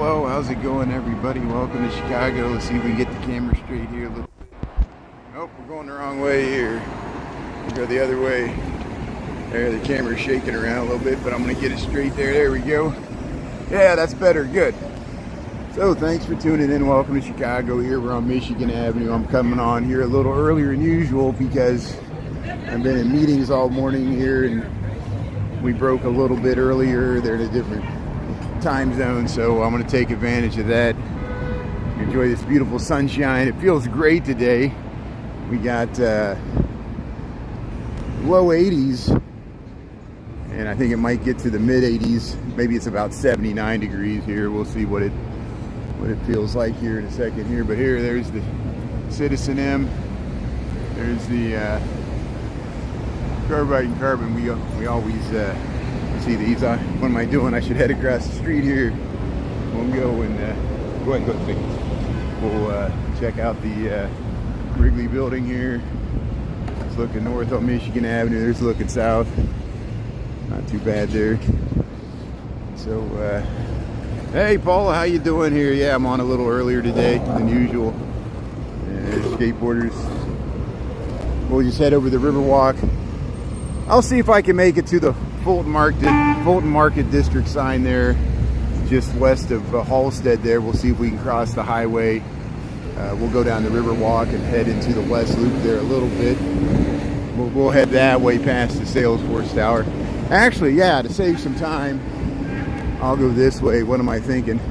Hello, how's it going, everybody? Welcome to Chicago. Let's see if we can get the camera straight here a little bit. Nope, we're going the wrong way here. We'll go the other way. There, the camera's shaking around a little bit, but I'm going to get it straight there. There we go. Yeah, that's better. Good. So, thanks for tuning in. Welcome to Chicago. Here we're on Michigan Avenue. I'm coming on here a little earlier than usual because I've been in meetings all morning here, and we broke a little bit earlier. They're in a different time zone, so I'm going to take advantage of that. Enjoy this beautiful sunshine. It feels great today. We got low 80s, and I think it might get to the mid 80s. Maybe it's about 79 degrees here. We'll see what it feels like here in a second here. But here, there's the Citizen M. There's the Carbide and Carbon. We always see these. What am I doing? I should head across the street here. We'll go and go ahead and go to we'll check out the Wrigley building here. It's looking north on Michigan Avenue. There's looking south. Not too bad there. So, hey Paula, how you doing here? Yeah, I'm on a little earlier today than usual. Skateboarders. We'll just head over the Riverwalk. I'll see if I can make it to the Fulton Market District sign there, just west of Halstead there. We'll see if we can cross the highway. We'll go down the Riverwalk and head into the West Loop there a little bit. We'll head that way past the Salesforce Tower. Actually, yeah, to save some time, I'll go this way. What am I thinking?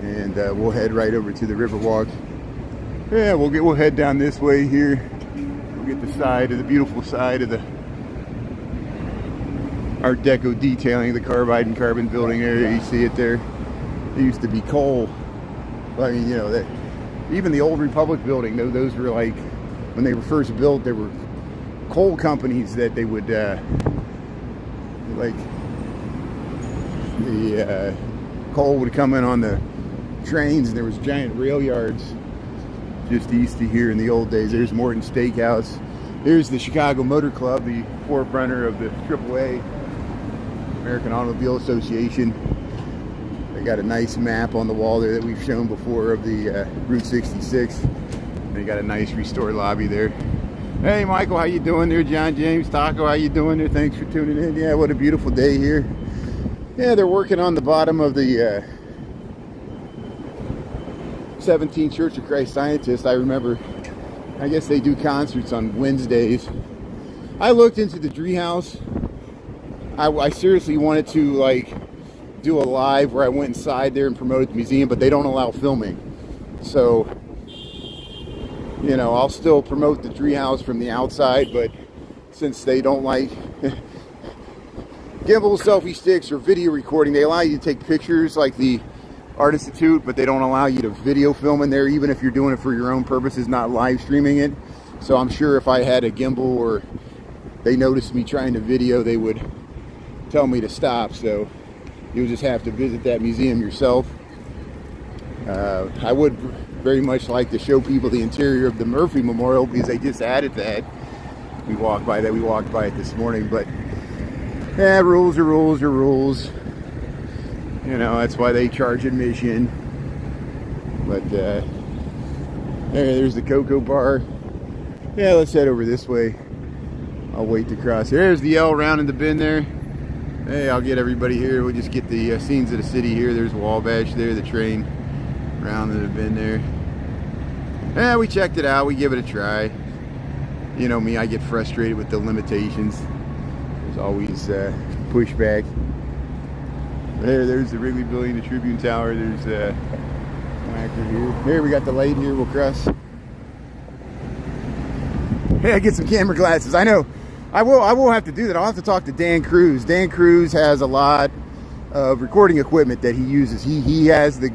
And we'll head right over to the Riverwalk. Yeah, we'll head down this way here. We'll get the beautiful side of the Art Deco detailing, the Carbide and Carbon building area. You see it there. It used to be coal. I mean, you know, even the old Republic building, those were like, when they were first built, there were coal companies that they would, like, the coal would come in on the trains, and there was giant rail yards just east of here in the old days. There's Morton Steakhouse. Here's the Chicago Motor Club, the forerunner of the AAA, American Automobile Association. They got a nice map on the wall there that we've shown before of the Route 66. They got a nice restored lobby there. Hey Michael, how you doing there? John James Taco, how you doing there? Thanks for tuning in. Yeah, what a beautiful day here. Yeah, they're working on the bottom of the 17th Church of Christ Scientists. I remember, I guess they do concerts on Wednesdays. I looked into the Dree House. I seriously wanted to like do a live where I went inside there and promoted the museum, but they don't allow filming. So, you know, I'll still promote the Dree House from the outside, but since they don't like gimbal, selfie sticks, or video recording, they allow you to take pictures like the Art Institute, but they don't allow you to video film in there, even if you're doing it for your own purposes, not live streaming it. So I'm sure if I had a gimbal or they noticed me trying to video, they would tell me to stop. So you'll just have to visit that museum yourself. I would very much like to show people the interior of the Murphy Memorial because they just added that. We walked by it this morning, but yeah, rules are rules are rules. You know, that's why they charge admission. But there's the Cocoa Bar. Yeah, let's head over this way. I'll wait to cross. There's the L round in the bend there. Hey, I'll get everybody here. We'll just get the scenes of the city here. There's Wabash there, the train round in the bend there. Yeah, we checked it out. We give it a try. You know me, I get frustrated with the limitations. There's always pushback. There's the Wrigley building, the Tribune Tower. There's Whacker here. Here we got the light here. We'll cross. Hey, I get some camera glasses. I know. I will have to do that. I'll have to talk to Dan Cruz. Dan Cruz has a lot of recording equipment that he uses. He has the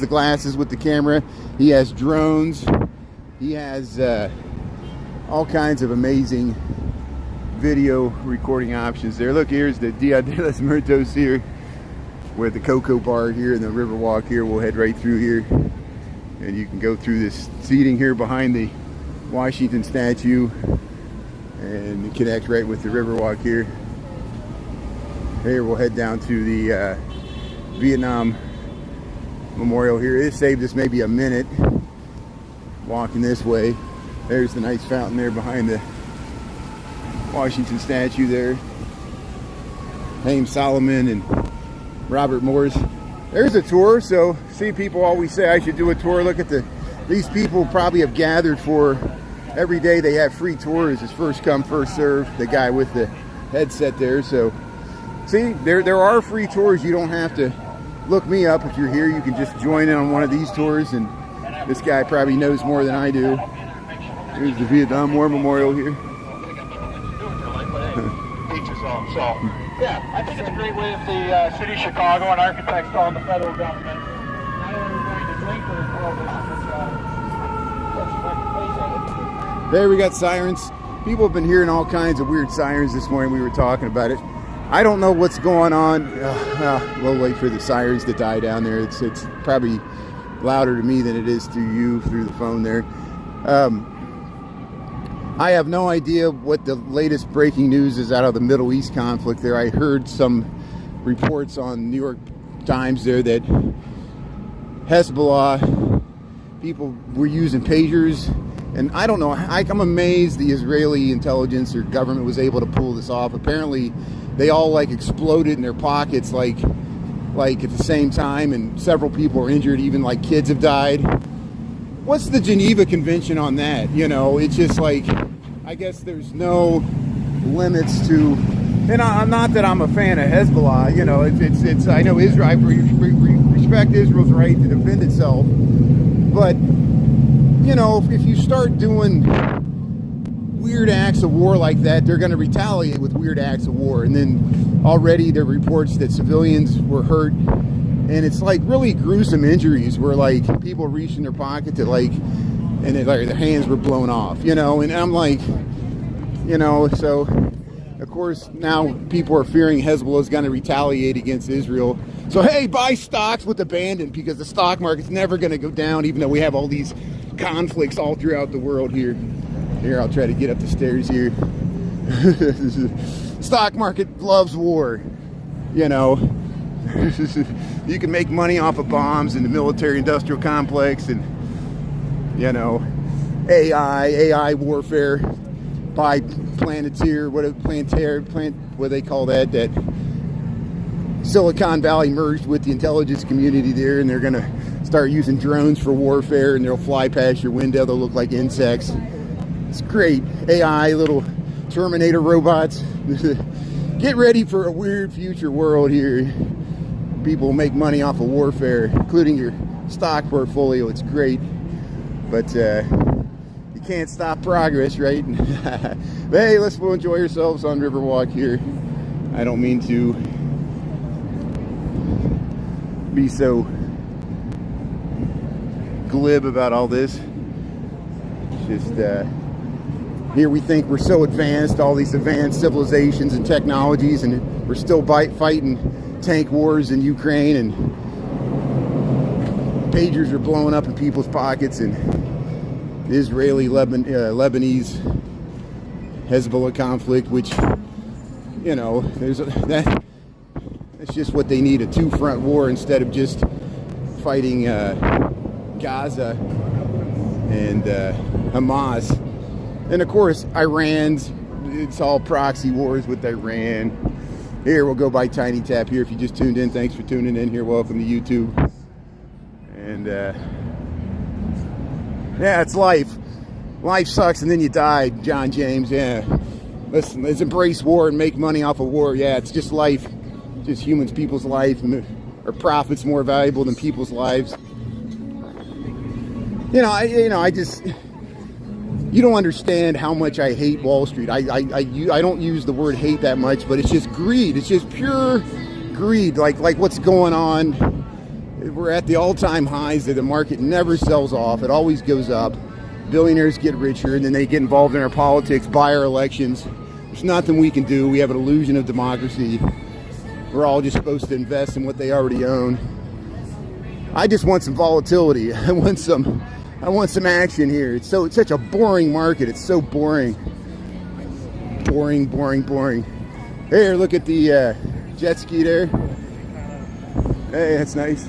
glasses with the camera. He has drones. He has all kinds of amazing video recording options there. Look, here's the Dia de los Muertos here, where the Cocoa Bar here and the Riverwalk here. We'll head right through here, and you can go through this seating here behind the Washington statue and connect right with the Riverwalk here. Here we'll head down to the Vietnam memorial here. It saved us maybe a minute walking this way. There's the nice fountain there behind the Washington statue there. Haym Solomon and Robert Morris. There's a tour. So see, people always say I should do a tour. Look at these people probably have gathered for every day. They have free tours. It's first come, first serve. The guy with the headset there. So see, there are free tours. You don't have to look me up if you're here. You can just join in on one of these tours, and this guy probably knows more than I do. Here's the Vietnam War Memorial here. So, yeah, I think it's a great way of the city of Chicago and architects telling the federal government not only are we going to drink for the prohibition, but There we got sirens. People have been hearing all kinds of weird sirens this morning. We were talking about it. I don't know what's going on. We'll wait for the sirens to die down there. It's probably louder to me than it is to you through the phone there. I have no idea what the latest breaking news is out of the Middle East conflict there. I heard some reports on New York Times there that Hezbollah people were using pagers, and I don't know. I'm amazed the Israeli intelligence or government was able to pull this off. Apparently, they all like exploded in their pockets like at the same time, and several people were injured. Even like kids have died. What's the Geneva Convention on that? You know, it's just like, I guess there's no limits to, and I'm not that I'm a fan of Hezbollah. You know, it's I know Israel, I respect Israel's right to defend itself, but you know, if you start doing weird acts of war like that, they're going to retaliate with weird acts of war. And then already there are reports that civilians were hurt, and it's like really gruesome injuries where like people reached in their pocket to like, and it, like their hands were blown off, you know. And I'm like, you know, so of course now people are fearing Hezbollah is going to retaliate against Israel. So hey, buy stocks with abandon, because the stock market's never going to go down, even though we have all these conflicts all throughout the world here. Here, I'll try to get up the stairs here. Stock market loves war, you know. You can make money off of bombs in the military-industrial complex, and you know, AI warfare by Planeteer, what do they call that? That Silicon Valley merged with the intelligence community there, and they're gonna start using drones for warfare, and they'll fly past your window. They'll look like insects. It's great. AI, little Terminator robots. Get ready for a weird future world here. People make money off of warfare, including your stock portfolio. It's great, but you can't stop progress, right? But hey, let's go enjoy yourselves on Riverwalk here. I don't mean to be so glib about all this. It's just here we think we're so advanced, all these advanced civilizations and technologies, and we're still fighting tank wars in Ukraine, and pagers are blowing up in people's pockets, and the Lebanese Hezbollah conflict, which, you know, that's just what they need, a two-front war instead of just fighting Gaza and Hamas. And of course, it's all proxy wars with Iran. Here, we'll go by Tiny Tap here. If you just tuned in, thanks for tuning in here. Welcome to YouTube. And yeah, it's life. Life sucks and then you die, John James. Yeah. Listen, let's embrace war and make money off of war. Yeah, it's just life. Just humans, people's life. Are profits more valuable than people's lives? I just... You don't understand how much I hate Wall Street. I don't use the word hate that much, but it's just greed. It's just pure greed. Like what's going on. We're at the all-time highs that the market never sells off. It always goes up. Billionaires get richer, and then they get involved in our politics, buy our elections. There's nothing we can do. We have an illusion of democracy. We're all just supposed to invest in what they already own. I just want some volatility. I want some action here. It's such a boring market. It's so boring. Boring. Here, look at the jet ski there. Hey, that's nice.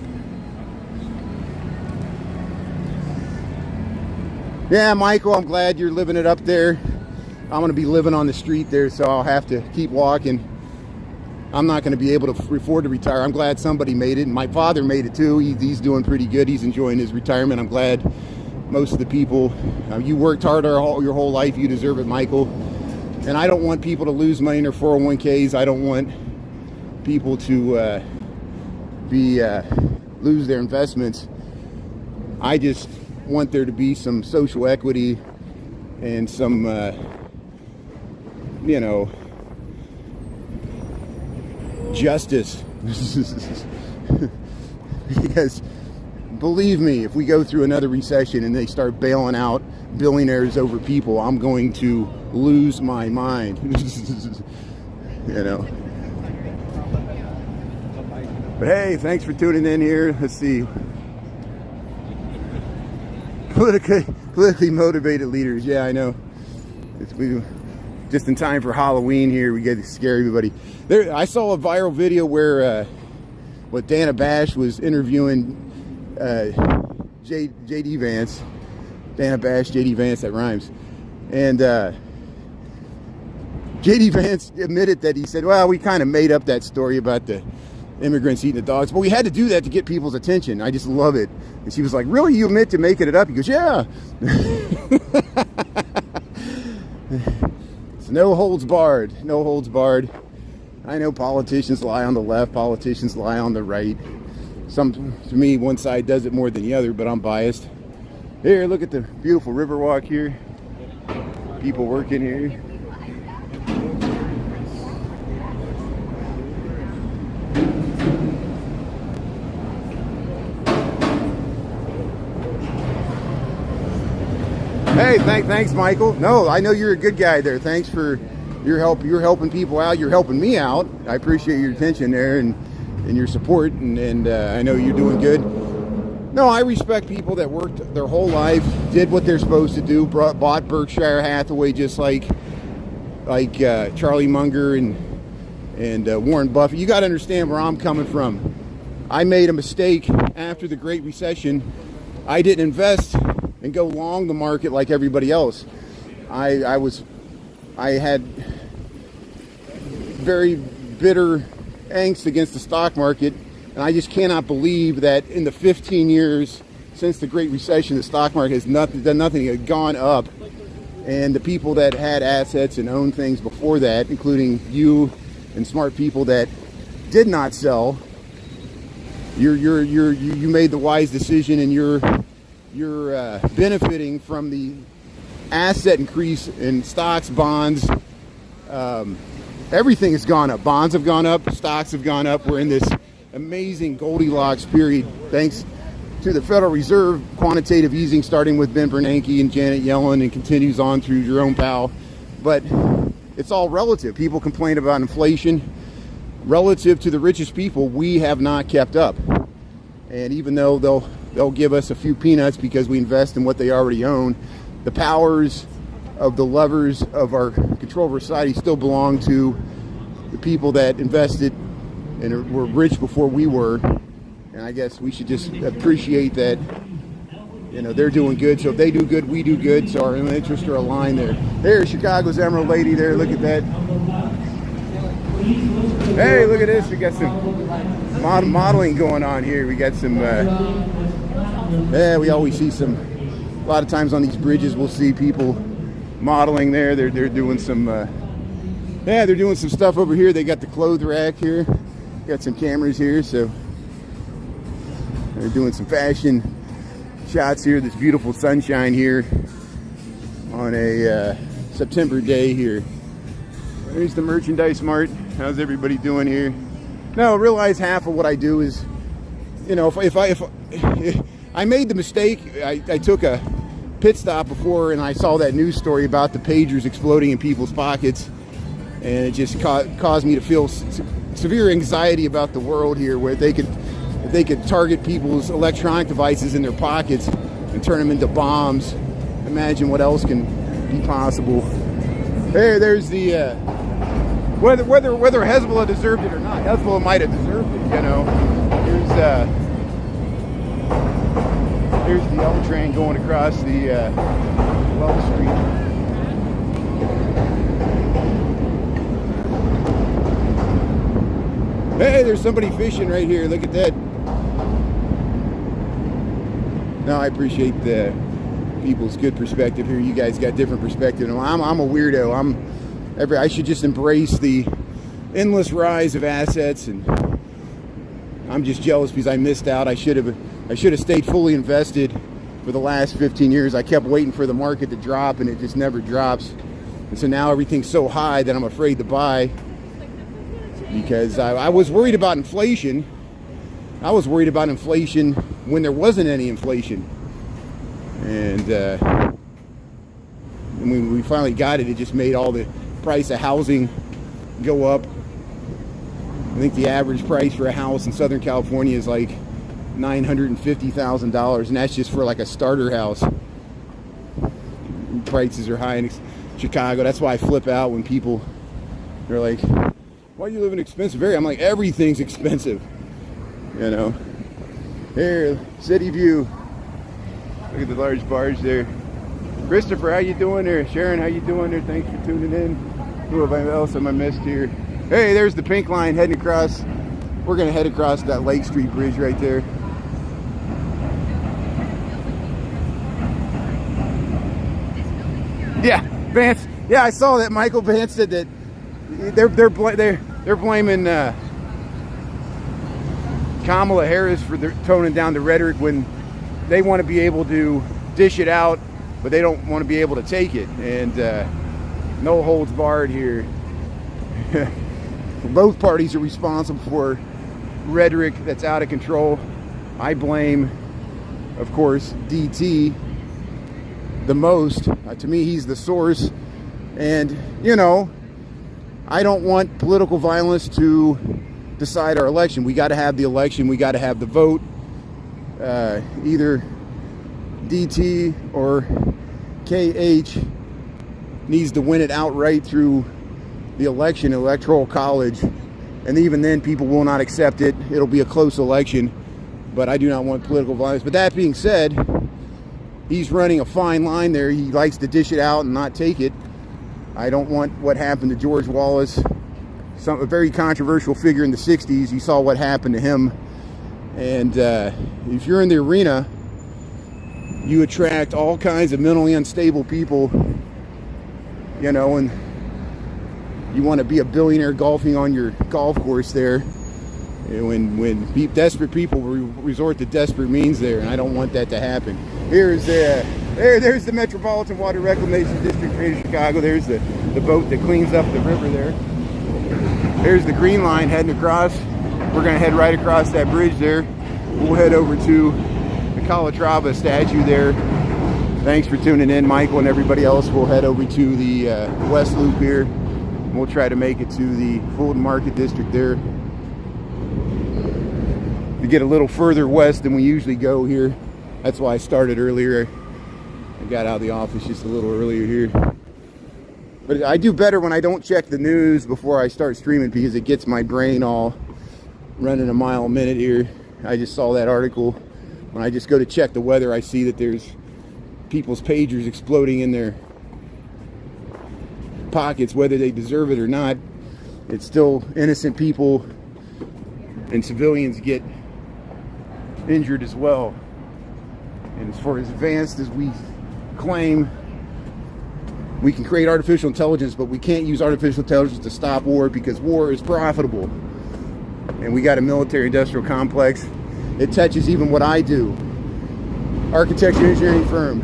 Yeah, Michael, I'm glad you're living it up there. I'm going to be living on the street there, so I'll have to keep walking. I'm not going to be able to afford to retire. I'm glad somebody made it, and my father made it too. He's doing pretty good. He's enjoying his retirement. I'm glad most of the people, you worked hard your whole life. You deserve it, Michael. And I don't want people to lose money in their 401ks. I don't want people to lose their investments. I just want there to be some social equity and some, justice. Because believe me, if we go through another recession and they start bailing out billionaires over people, I'm going to lose my mind. But hey, thanks for tuning in here. Let's see. Politically motivated leaders. Yeah, I know. We just in time for Halloween here. We get to scare everybody. I saw a viral video where Dana Bash was interviewing JD Vance. Dana Bash, JD Vance, that rhymes. And JD Vance admitted that he said, well, we kind of made up that story about the immigrants eating the dogs, but we had to do that to get people's attention. I just love it. And she was like, really, you admit to making it up? He goes, yeah. It's no holds barred. No holds barred. I know politicians lie on the left, politicians lie on the right. To me, one side does it more than the other, but I'm biased. Here, look at the beautiful Riverwalk here. People working here. Hey, thanks, Michael. No, I know you're a good guy there. Thanks for your help. You're helping people out. You're helping me out. I appreciate your attention there and your support. And I know you're doing good. No, I respect people that worked their whole life, did what they're supposed to do, bought Berkshire Hathaway just like Charlie Munger and Warren Buffett. You got to understand where I'm coming from. I made a mistake after the Great Recession. I didn't invest and go long the market like everybody else. I had very bitter angst against the stock market, and I just cannot believe that in the 15 years since the Great Recession, the stock market has done nothing. It had gone up, and the people that had assets and owned things before that, including you and smart people that did not sell, you made the wise decision, and you're benefiting from the asset increase in stocks, bonds. Everything has gone up. Bonds have gone up. Stocks have gone up. We're in this amazing Goldilocks period thanks to the Federal Reserve quantitative easing, starting with Ben Bernanke and Janet Yellen, and continues on through Jerome Powell. But it's all relative. People complain about inflation. Relative to the richest people, we have not kept up. And even though they'll give us a few peanuts because we invest in what they already own, the powers of the levers of our control of our society still belong to the people that invested and were rich before we were. And I guess we should just appreciate that, they're doing good. So if they do good, we do good. So our interests are aligned there. There's Chicago's Emerald Lady there. Look at that. Hey, look at this. We got some modeling going on here. We got some, we always see a lot of times on these bridges, we'll see people modeling there. They're doing some, they're doing some stuff over here. They got the clothes rack here. Got some cameras here, so they're doing some fashion shots here. This beautiful sunshine here on a September day here. There's the Merchandise Mart. How's everybody doing here? No, realize half of what I do is, if I made the mistake, I took a pit stop before and I saw that news story about the pagers exploding in people's pockets, and it just caused me to feel severe anxiety about the world here, where if they could target people's electronic devices in their pockets and turn them into bombs. Imagine what else can be possible. There's the whether Hezbollah deserved it or not. Hezbollah might have deserved it, Here's the L train going across the Love Street. Hey, there's somebody fishing right here. Look at that. No, I appreciate the people's good perspective here. You guys got different perspective. I'm a weirdo. I should just embrace the endless rise of assets, and I'm just jealous because I missed out. I should have stayed fully invested for the last 15 years. I kept waiting for the market to drop, and it just never drops. And so now everything's so high that I'm afraid to buy, because I was worried about inflation. I was worried about inflation when there wasn't any inflation. And when we finally got it, it just made all the price of housing go up. I think the average price for a house in Southern California is like $950,000, and that's just for like a starter house. Prices are high in Chicago. That's why I flip out when people, they're like, why do you live in an expensive area? I'm like, everything's expensive, you know. Here, city view. Look at the large barge there. Christopher, how you doing there? Sharon, how you doing there? Thanks for tuning in. Who else have I missed here? Hey, there's the pink line heading across. We're gonna head across that Lake Street Bridge right there. Yeah, Vance. Yeah, I saw that. Michael Vance said that they're blaming Kamala Harris for toning down the rhetoric when they want to be able to dish it out, but they don't want to be able to take it. And no holds barred here. Both parties are responsible for rhetoric that's out of control. I blame, of course, DT the most. To me, he's the source. And, you know, I don't want political violence to decide our election. We got to have the election. We got to have the vote. Either DT or KH needs to win it outright through the election, electoral college, and even then people will not accept it. It'll be a close election, but I do not want political violence. But that being said, he's running a fine line there. He likes to dish it out and not take it. I don't want what happened to George Wallace, a very controversial figure in the 60s. You saw what happened to him. And if you're in the arena, you attract all kinds of mentally unstable people, you know, and you want to be a billionaire golfing on your golf course there. When desperate people resort to desperate means there, and I don't want that to happen. There's the Metropolitan Water Reclamation District, Greater Chicago. There's the boat that cleans up the river there. There's the green line heading across. We're going to head right across that bridge there. We'll head over to the Calatrava statue there. Thanks for tuning in, Michael, and everybody else. We'll head over to the West Loop here. We'll try to make it to the Fulton Market district there. To get a little further west than we usually go here. That's why I started earlier. I got out of the office just a little earlier here. But I do better when I don't check the news before I start streaming, because it gets my brain all running a mile a minute here. I just saw that article. When I just go to check the weather, I see that there's people's pagers exploding in their pockets, whether they deserve it or not. It's still innocent people, and civilians get injured as well. And as far as advanced as we claim, we can create artificial intelligence, but we can't use artificial intelligence to stop war, because war is profitable. And we got a military-industrial complex. It touches even what I do. Architecture engineering firm.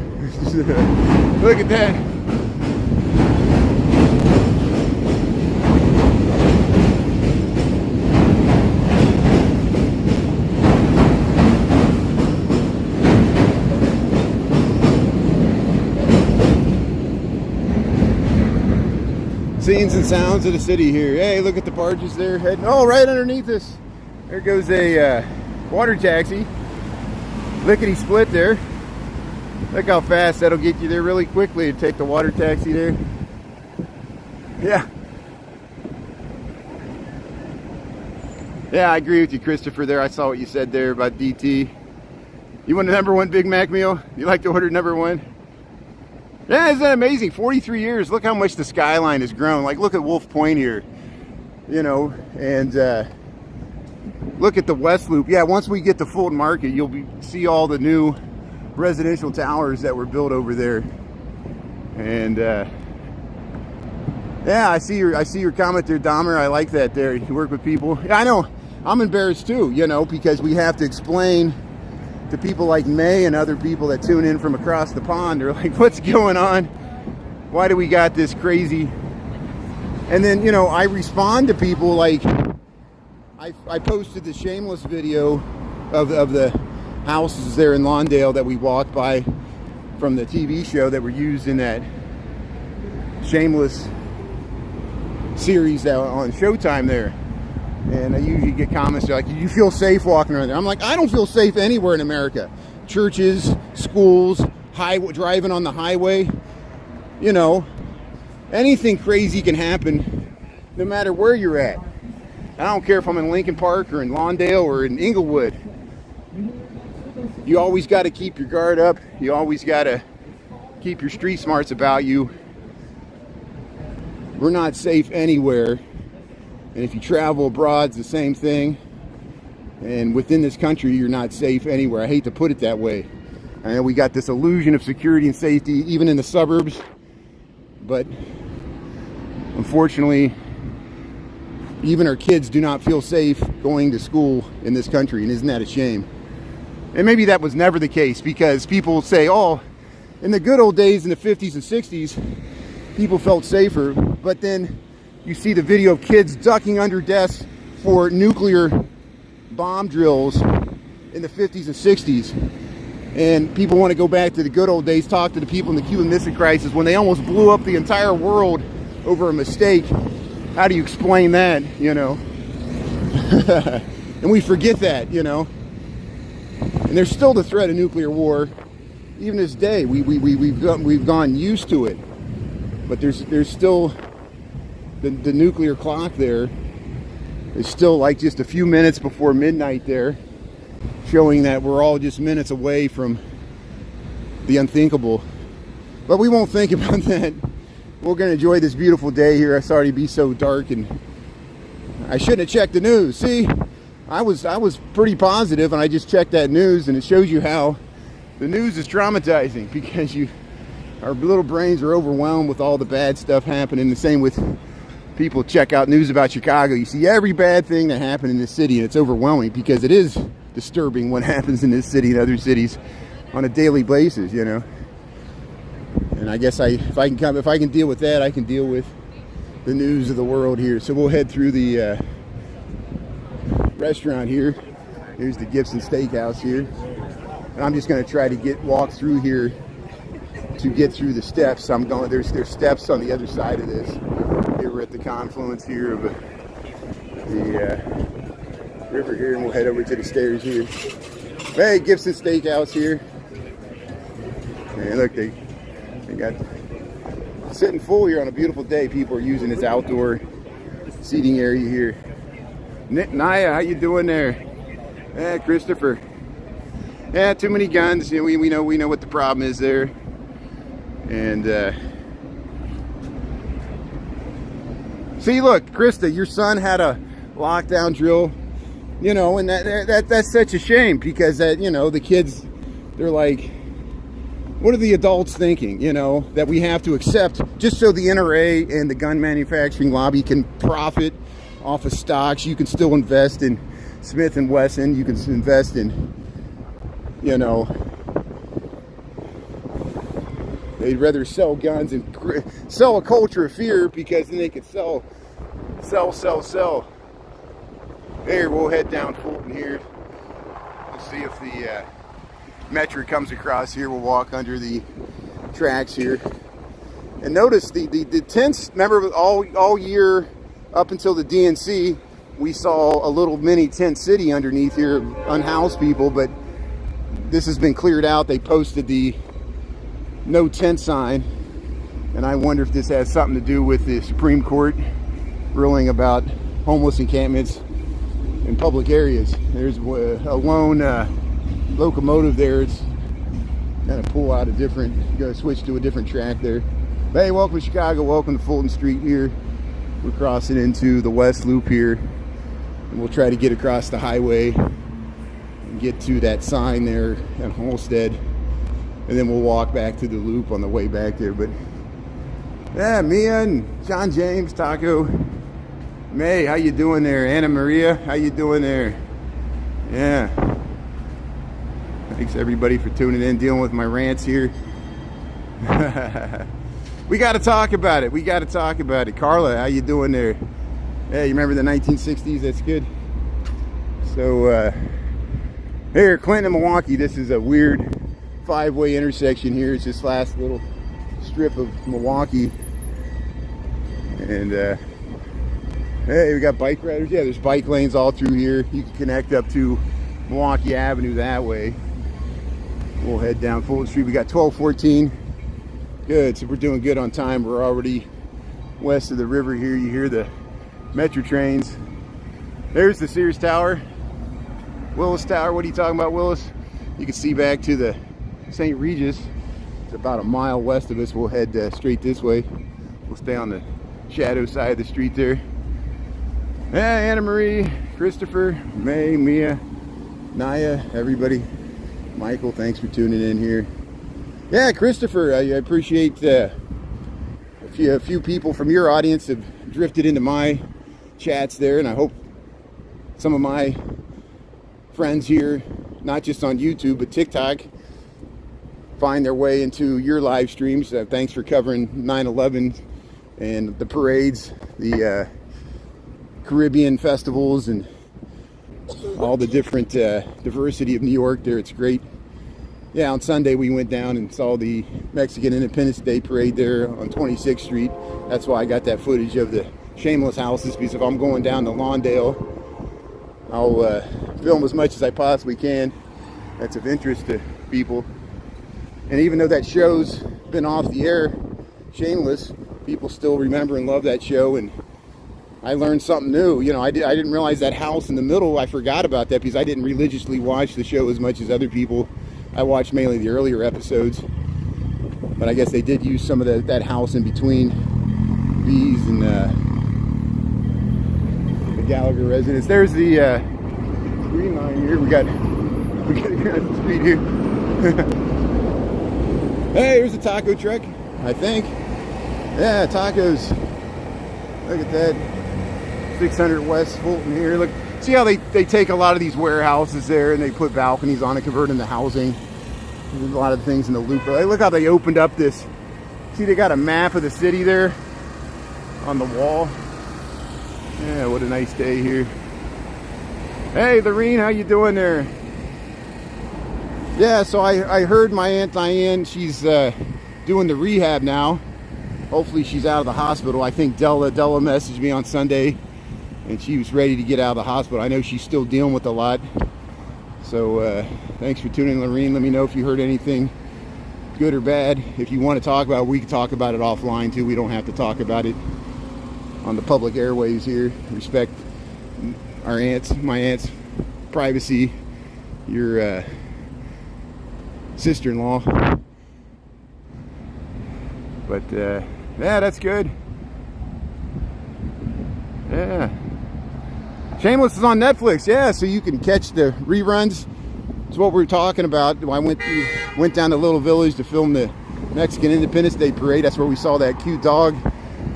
Look at that. Scenes and sounds of the city here. Hey, look at the barges there heading. Oh, right underneath us. There goes a water taxi. Lickety split there. Look how fast that'll get you there really quickly to take the water taxi there. Yeah. Yeah, I agree with you, Christopher, there. I saw what you said there about DT. You want a #1 Big Mac meal? You like to order #1? Yeah, isn't that amazing? 43 years. Look how much the skyline has grown. Like, look at Wolf Point here. You know, and look at the West Loop. Yeah, once we get to Fulton Market, you'll see all the new residential towers that were built over there. And yeah, I see your comment there, Dahmer. I like that there. You work with people. Yeah, I know. I'm embarrassed too, you know, because we have to explain to people like May and other people that tune in from across the pond. They're like, what's going on? Why do we got this crazy? And then, you know, I respond to people like, I posted the Shameless video of the houses there in Lawndale that we walked by from the TV show that were used in that Shameless series that on Showtime there. And I usually get comments like, you feel safe walking around there? I'm like, I don't feel safe anywhere in America. Churches, schools, driving on the highway, you know, anything crazy can happen no matter where you're at. I don't care if I'm in Lincoln Park or in Lawndale or in Inglewood. You always got to keep your guard up. You always got to keep your street smarts about you. We're not safe anywhere. And if you travel abroad, it's the same thing. And within this country, you're not safe anywhere. I hate to put it that way. I know we got this illusion of security and safety, even in the suburbs. But unfortunately, even our kids do not feel safe going to school in this country. And isn't that a shame? And maybe that was never the case, because people say, oh, in the good old days in the 50s and 60s, people felt safer. But then you see the video of kids ducking under desks for nuclear bomb drills in the 50s and 60s. And people want to go back to the good old days, talk to the people in the Cuban Missile Crisis when they almost blew up the entire world over a mistake. How do you explain that, you know? And we forget that, you know? And there's still the threat of nuclear war. Even this day, we've gone used to it. But there's still the nuclear clock there is still like just a few minutes before midnight there, showing that we're all just minutes away from the unthinkable. But we won't think about that. We're going to enjoy this beautiful day here. It's already be so dark, and I shouldn't have checked the news. See, I was pretty positive, and I just checked that news, and it shows you how the news is traumatizing, because our little brains are overwhelmed with all the bad stuff happening. The same with people check out news about Chicago. You see every bad thing that happened in this city, and it's overwhelming, because it is disturbing what happens in this city and other cities on a daily basis, you know. And I guess if I can deal with that, I can deal with the news of the world here. So we'll head through the restaurant here. Here's the Gibson Steakhouse here, and I'm just going to try to walk through here to get through the steps. There's steps on the other side of this. Here we're at the confluence here of the river here, and we'll head over to the stairs here. Hey, Gibson Steakhouse here. And look, they got sitting full here on a beautiful day. People are using this outdoor seating area here. Naya, how you doing there? Yeah, Christopher. Yeah, too many guns. You know, we know what the problem is there. And see, look, Krista, your son had a lockdown drill. You know, and that's such a shame, because you know, the kids, they're like, what are the adults thinking, you know, that we have to accept just so the NRA and the gun manufacturing lobby can profit off of stocks? You can still invest in Smith & Wesson. You can invest in, you know, they'd rather sell guns and sell a culture of fear, because then they could sell. There, we'll head down Fulton here. We'll see if the Metro comes across here. We'll walk under the tracks here. And notice the tents, remember all year up until the DNC, we saw a little mini tent city underneath here, unhoused people, but this has been cleared out. They posted the no tent sign, and I wonder if this has something to do with the Supreme Court ruling about homeless encampments in public areas. There's a lone locomotive there. It's kind of pull out a different, go switch to a different track there. But hey, welcome to Chicago. Welcome to Fulton Street here. We're crossing into the West Loop here. And we'll try to get across the highway and get to that sign there at Homestead. And then we'll walk back to the loop on the way back there. But yeah, Mia and John James, Taco, May, how you doing there? Anna Maria, how you doing there? Yeah. Thanks everybody for tuning in, dealing with my rants here. We got to talk about it. We got to talk about it. Carla, how you doing there? Yeah, you remember the 1960s? That's good. So here, Clinton and Milwaukee. This is a weird five-way intersection here. It's this last little strip of Milwaukee. And hey, we got bike riders. Yeah, there's bike lanes all through here. You can connect up to Milwaukee Avenue that way. We'll head down Fulton Street. We got 1214. Good, so we're doing good on time. We're already west of the river here. You hear the metro trains. There's the Sears Tower. Willis Tower, what are you talking about, Willis? You can see back to the St. Regis. It's about a mile west of us. We'll head straight this way. We'll stay on the shadow side of the street there. Hey, Anna Marie, Christopher, May, Mia, Naya, everybody. Michael, thanks for tuning in here. Yeah, Christopher, I appreciate a few people from your audience have drifted into my chats there, and I hope some of my friends here, not just on YouTube but TikTok, find their way into your live streams. Thanks for covering 9/11 and the parades, the Caribbean festivals, and all the different diversity of New York there. It's great. Yeah, on Sunday we went down and saw the Mexican Independence Day parade there on 26th Street. That's why I got that footage of the shameless houses, because if I'm going down to Lawndale, I'll film as much as I possibly can that's of interest to people. And even though that show's been off the air, Shameless, people still remember and love that show, and I learned something new. You know, I didn't realize that house in the middle, I forgot about that because I didn't religiously watch the show as much as other people. I watched mainly the earlier episodes, but I guess they did use some of that house in between these and the Gallagher residence. There's the green line here. We got across the street here. Hey, here's a taco truck, I think. Yeah, tacos. Look at that. 600 West Fulton here. Look, see how they take a lot of these warehouses there and they put balconies on it, convert them to housing. There's a lot of things in the loop. But look how they opened up this. See, they got a map of the city there on the wall. Yeah, what a nice day here. Hey, Lorene, how you doing there? Yeah, so I heard my Aunt Diane, she's doing the rehab now. Hopefully she's out of the hospital. I think Della messaged me on Sunday and she was ready to get out of the hospital. I know she's still dealing with a lot. So thanks for tuning in, Lorene. Let me know if you heard anything good or bad. If you want to talk about it, we can talk about it offline too. We don't have to talk about it on the public airwaves here. Respect our aunts, my aunt's privacy, your sister-in-law. But yeah, that's good. Yeah, Shameless is on Netflix. Yeah, so you can catch the reruns. It's what we're talking about. I went down to Little Village to film the Mexican Independence Day parade. That's where we saw that cute dog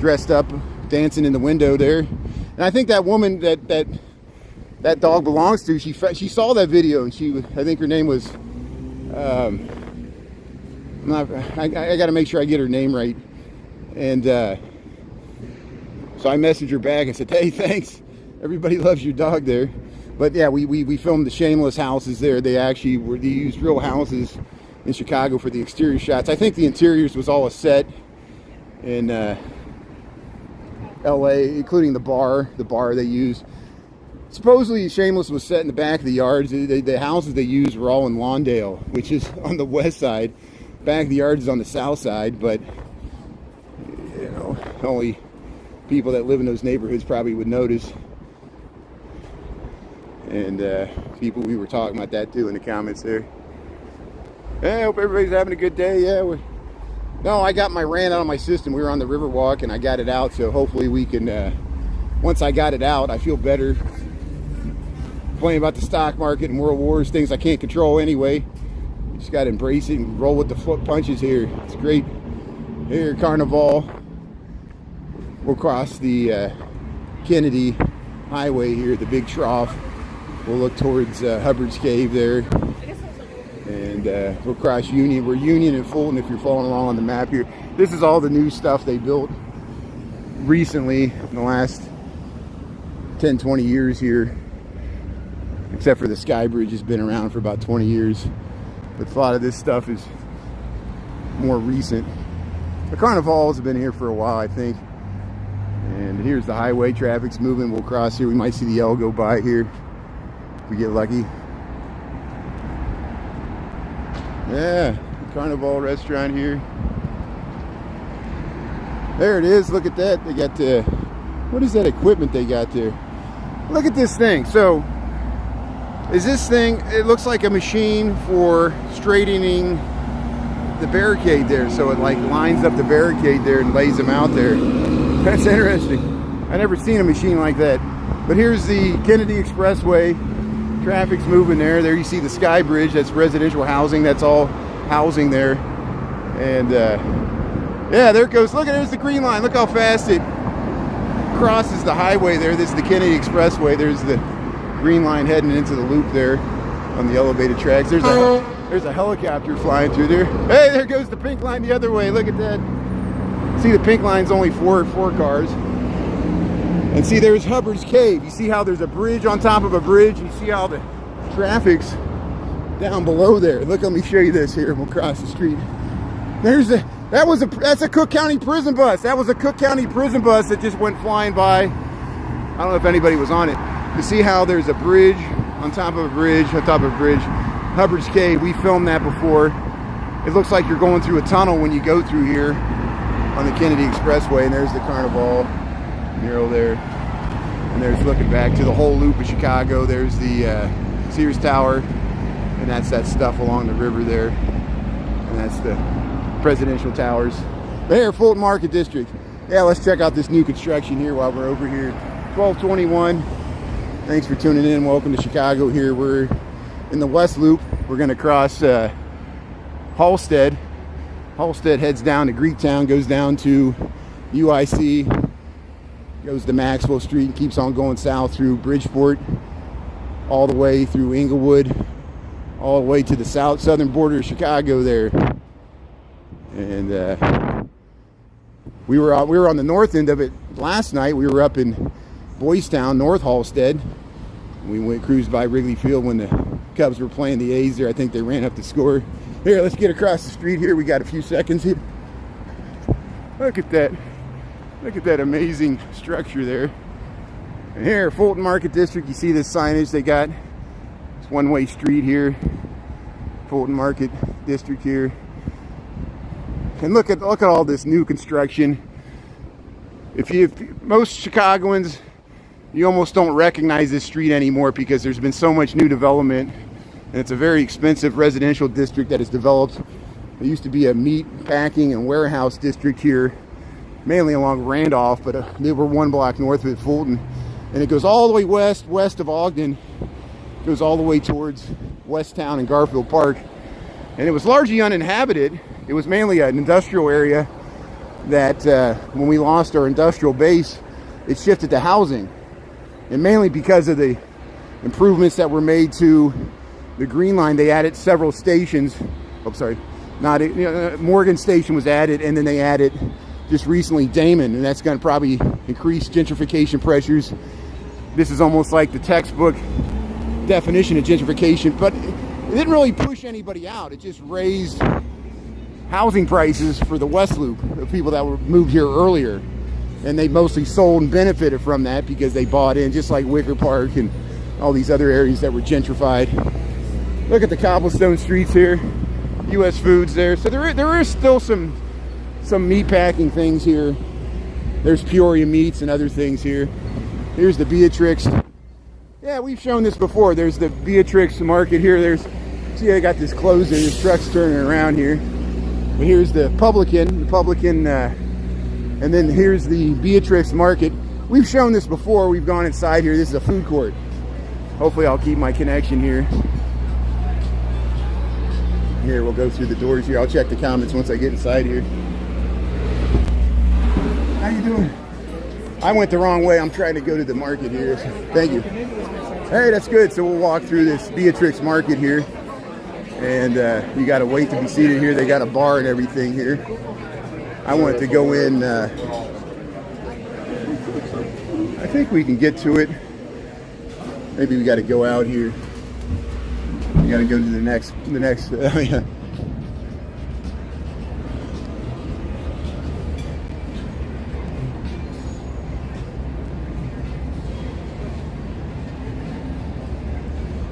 dressed up dancing in the window there. And I think that woman that dog belongs to, she saw that video, and I think her name was I got to make sure I get her name right. And so I messaged her back and said, hey, thanks. Everybody loves your dog there. But yeah, we filmed the Shameless houses there. They used real houses in Chicago for the exterior shots. I think the interiors was all a set in LA, including the bar they used. Supposedly Shameless was set in the back of the yards. The houses they used were all in Lawndale, which is on the west side. Back of the yards is on the south side, but you know, only people that live in those neighborhoods probably would notice. And people, we were talking about that too in the comments there. I hope everybody's having a good day. Yeah, no, I got my rant out of my system. We were on the Riverwalk and I got it out, so hopefully we can, once I got it out, I feel better. Complaining about the stock market and world wars, things I can't control anyway. You just got to embrace it and roll with the foot punches here. It's great. Here, Carnival. We'll cross the Kennedy Highway here, the big trough. We'll look towards Hubbard's Cave there. And we'll cross Union. We're Union and Fulton if you're following along on the map here. This is all the new stuff they built recently in the last 10, 20 years here. Except for the Sky Bridge has been around for about 20 years. But a lot of this stuff is more recent. The Carnivals have been here for a while, I think. And here's the highway. Traffic's moving. We'll cross here. We might see the L go by here if we get lucky. Yeah, Carnival restaurant here. There it is. Look at that. They got the, what is that equipment they got there? Look at this thing. So, is this thing, it looks like a machine for straightening the barricade there. So it like lines up the barricade there and lays them out there. That's interesting. I never seen a machine like that. But here's the Kennedy Expressway. Traffic's moving there. There you see the Sky Bridge. That's residential housing. That's all housing there. And yeah, there it goes. Look, there's the green line. Look how fast it crosses the highway there. This is the Kennedy Expressway. There's the green line heading into the loop there on the elevated tracks. There's a helicopter flying through there. Hey, there goes the pink line the other way. Look at that. See, the pink line's only four cars. And see, there's Hubbard's Cave. You see how there's a bridge on top of a bridge? You see how the traffic's down below there. Look, let me show you this here. We'll cross the street. That's a Cook County prison bus. That was a Cook County prison bus that just went flying by. I don't know if anybody was on it. You see how there's a bridge on top of a bridge, on top of a bridge. Hubbard's Cave, we filmed that before. It looks like you're going through a tunnel when you go through here on the Kennedy Expressway. And there's the Carnival mural there. And there's looking back to the whole loop of Chicago. There's the Sears Tower. And that's that stuff along the river there. And that's the presidential towers. There, Fulton Market District. Yeah, let's check out this new construction here while we're over here. 1221. Thanks for tuning in. Welcome to Chicago here. We're in the West Loop. We're going to cross Halstead. Halstead heads down to Greektown, goes down to UIC, goes to Maxwell Street, and keeps on going south through Bridgeport, all the way through Inglewood, all the way to the southern border of Chicago there. And we were on the north end of it last night. We were up in Boys Town, North Halstead. We cruised by Wrigley Field when the Cubs were playing the A's there. I think they ran up the score. Here, let's get across the street here. We got a few seconds here. Look at that. Look at that amazing structure there. And here, Fulton Market District, you see this signage they got. It's one-way street here. Fulton Market District here. And look at all this new construction. If most Chicagoans, you almost don't recognize this street anymore because there's been so much new development, and it's a very expensive residential district that has developed. There used to be a meat packing and warehouse district here, mainly along Randolph, but they were one block north of Fulton, and it goes all the way west of Ogden, goes all the way towards Westtown and Garfield Park, and it was largely uninhabited. It was mainly an industrial area that when we lost our industrial base, it shifted to housing. And mainly because of the improvements that were made to the Green Line, they added several stations. Oh, sorry, Morgan Station was added, and then they added just recently Damon, and that's going to probably increase gentrification pressures. This is almost like the textbook definition of gentrification, but it didn't really push anybody out. It just raised housing prices for the West Loop, the people that were moved here earlier. And they mostly sold and benefited from that because they bought in, just like Wicker Park and all these other areas that were gentrified. Look at the cobblestone streets here. U.S. Foods there. So there is still some meat packing things here. There's Peoria Meats and other things here. Here's the Beatrix. Yeah, we've shown this before. There's the Beatrix Market here. There's See, I got this closing, this truck's turning around here. But here's the Publican, and then here's the Beatrix Market. We've shown this before. We've gone inside here. This is a food court. Hopefully I'll keep my connection here. Here, we'll go through the doors here. I'll check the comments once I get inside here. How you doing? I went the wrong way. I'm trying to go to the market here. Thank you. Hey, that's good. So we'll walk through this Beatrix Market here. And you got to wait to be seated here. They got a bar and everything here. I want to go in. I think we can get to it. Maybe we got to go out here. We got to go to the next. Yeah.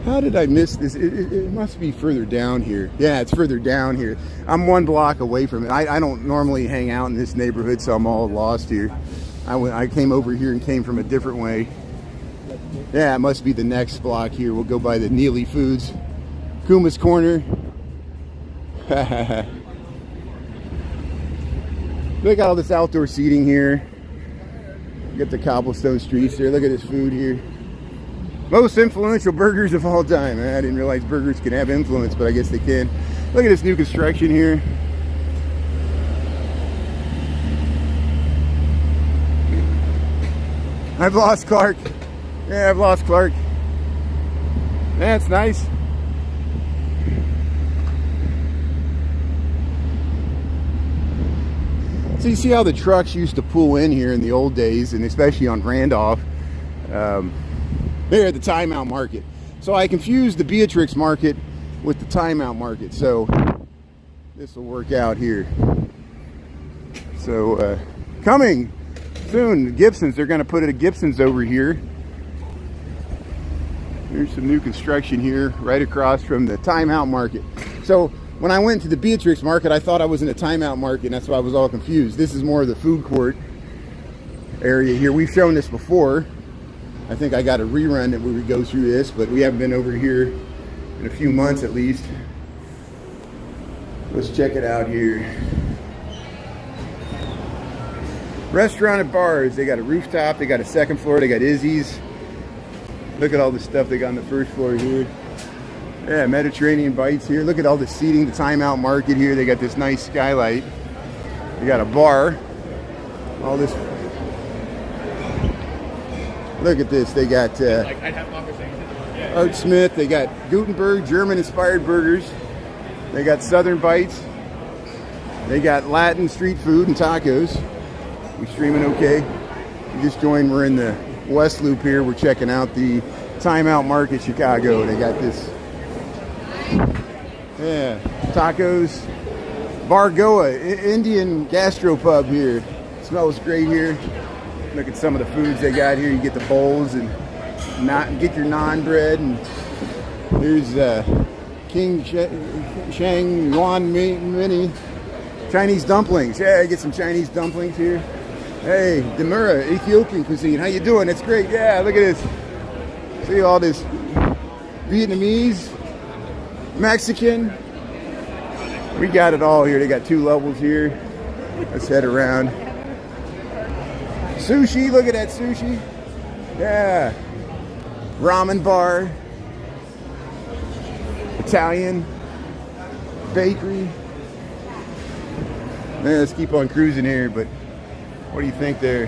How did I miss this? It must be further down here. Yeah, it's further down here. I'm 1 block away from it. I don't normally hang out in this neighborhood, so I'm all lost here. I came over here and came from a different way. Yeah, it must be the next block here. We'll go by the Neely Foods. Kuma's Corner. Look at all this outdoor seating here. Get the cobblestone streets there. Look at this food here. Most influential burgers of all time. I didn't realize burgers can have influence, but I guess they can. Look at this new construction here. I've lost Clark. Yeah, I've lost Clark. That's nice. So you see how the trucks used to pull in here in the old days, and especially on Randolph. There at the Timeout Market. So I confused the Beatrix Market with the Timeout Market. So this will work out here. So coming soon, Gibson's. They're going to put a Gibson's over here. There's some new construction here right across from the Timeout Market. So when I went to the Beatrix Market, I thought I was in a Timeout Market, and that's why I was all confused. This is more of the food court area here. We've shown this before. I think I got a rerun that we would go through this, but we haven't been over here in a few months at least. Let's check it out here. Restaurant and bars. They got a rooftop. They got a second floor. They got Izzy's. Look at all the stuff they got on the first floor here. Yeah, Mediterranean Bites here. Look at all the seating. The Timeout Market here. They got this nice skylight. They got a bar. All this. Look at this. They got Art Smith. They got Gutenberg, German-inspired burgers. They got Southern Bites. They got Latin street food and tacos. We streaming okay? You just joined. We're in the West Loop here. We're checking out the Timeout Market, Chicago. They got this. Yeah, tacos. Bargoa, Indian gastropub here. Smells great here. Look at some of the foods they got here. You get the bowls and get your naan bread. And there's King Shang Yuan Mini Chinese dumplings. Yeah, get some Chinese dumplings here. Hey, Demura, Ethiopian cuisine. How you doing? It's great. Yeah, look at this. See all this Vietnamese, Mexican. We got it all here. They got 2 levels here. Let's head around. Sushi, look at that sushi. Yeah. Ramen bar. Italian. Bakery. Man, let's keep on cruising here, but what do you think there?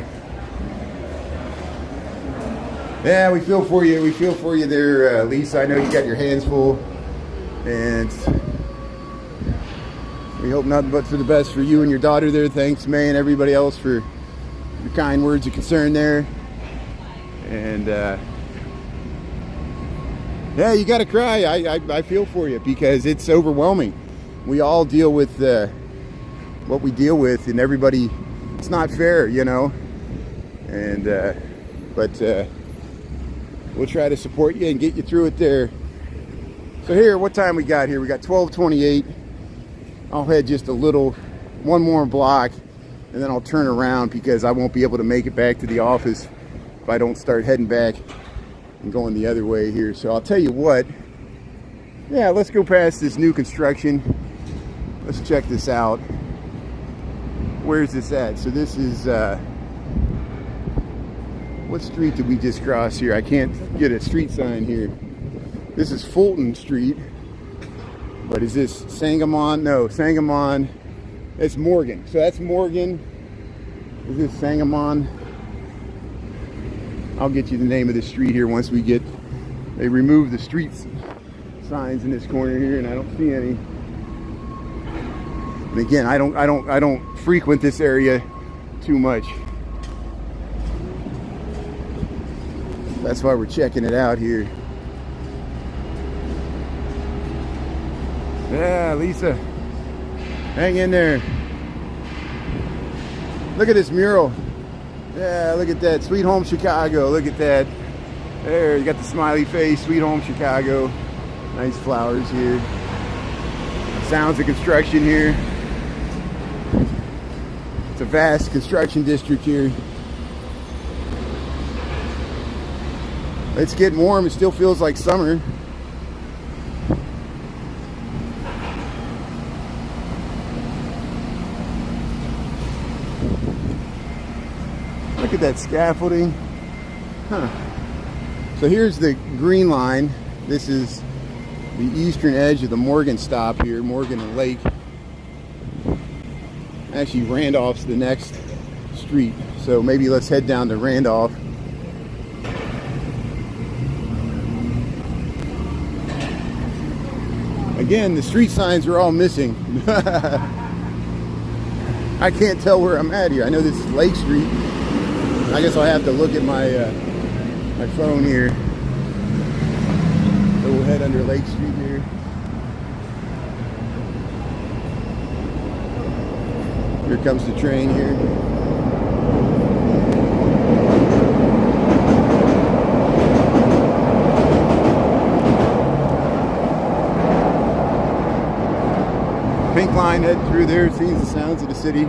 Yeah, we feel for you. We feel for you there, Lisa. I know you got your hands full. And we hope nothing but for the best for you and your daughter there. Thanks, May, and everybody else for your kind words of concern there. And yeah, you got to cry. I feel for you because it's overwhelming. We all deal with what we deal with, and everybody, it's not fair, you know. And but we'll try to support you and get you through it there. So here, what time we got here? We got 12:28. I'll head just one more block, and then I'll turn around because I won't be able to make it back to the office if I don't start heading back and going the other way here. So I'll tell you what, Yeah, let's go past this new construction. Let's check this out. Where's this at? So this is, what street did we just cross here? I can't get a street sign here. This is Fulton Street. But is this Sangamon? No, Sangamon. It's Morgan. So that's Morgan. Is this Sangamon? I'll get you the name of the street here once we get. They removed the street signs in this corner here, and I don't see any. And again, I don't frequent this area too much. That's why we're checking it out here. Yeah, Lisa, hang in there. Look at this mural. Yeah, look at that. Sweet Home Chicago. Look at that. There, you got the smiley face. Sweet Home Chicago. Nice flowers here. Sounds of construction here. It's a vast construction district here. It's getting warm. It still feels like summer. Look at that scaffolding. Huh. So here's the green line. This is the eastern edge of the Morgan stop here, Morgan and Lake. Actually, Randolph's the next street. So maybe let's head down to Randolph. Again, the street signs are all missing. I can't tell where I'm at here. I know this is Lake Street. I guess I'll have to look at my my phone here. So we'll head under Lake Street here. Here comes the train here. Pink line heading through there, seeing the sounds of the city.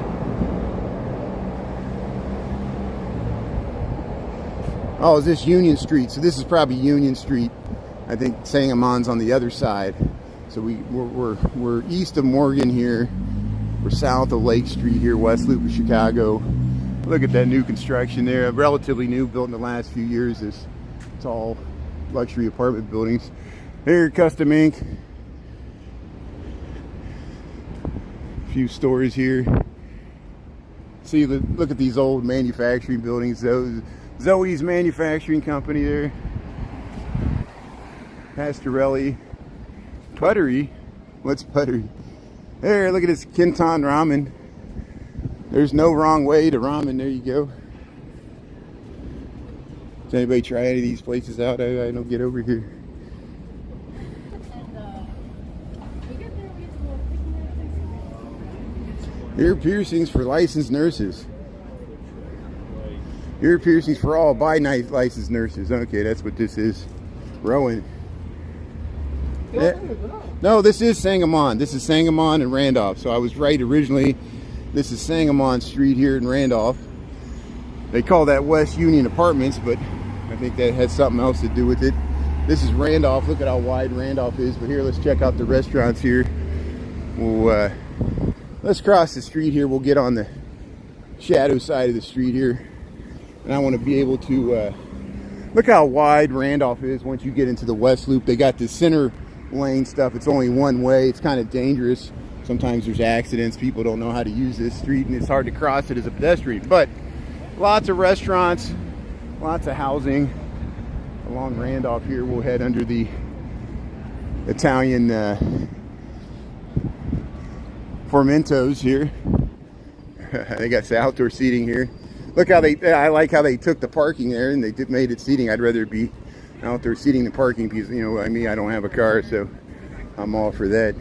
Oh, is this Union Street? So this is probably Union Street. I think Sangamon's on the other side. So we're east of Morgan here. We're south of Lake Street here, West Loop of Chicago. Look at that new construction there. Relatively new, built in the last few years. This tall luxury apartment buildings. Here, Custom Ink. A few stores here. See, look at these old manufacturing buildings. Zoe's Manufacturing Company there. Pastorelli. Puttery. What's Puttery? There, look at this Kinton Ramen. There's no wrong way to ramen. There you go. Does anybody try any of these places out? I don't get over here. Ear piercings for licensed nurses. Ear piercings for all by night licensed nurses. Okay, that's what this is. Rowan. No, this is Sangamon. This is Sangamon and Randolph. So I was right originally. This is Sangamon Street here in Randolph. They call that West Union Apartments, but I think that has something else to do with it. This is Randolph. Look at how wide Randolph is. But here, let's check out the restaurants here. We'll let's cross the street here. We'll get on the shadow side of the street here. And I want to be able to look how wide Randolph is once you get into the West Loop. They got this center lane stuff. It's only one way. It's kind of dangerous. Sometimes there's accidents. People don't know how to use this street, and it's hard to cross it as a pedestrian. But lots of restaurants, lots of housing along Randolph here. We'll head under the Italian Formentos here. They got some outdoor seating here. Look how I like how they took the parking there and they made it seating. I'd rather it be outdoor seating than parking because, you know, I don't have a car, so I'm all for that.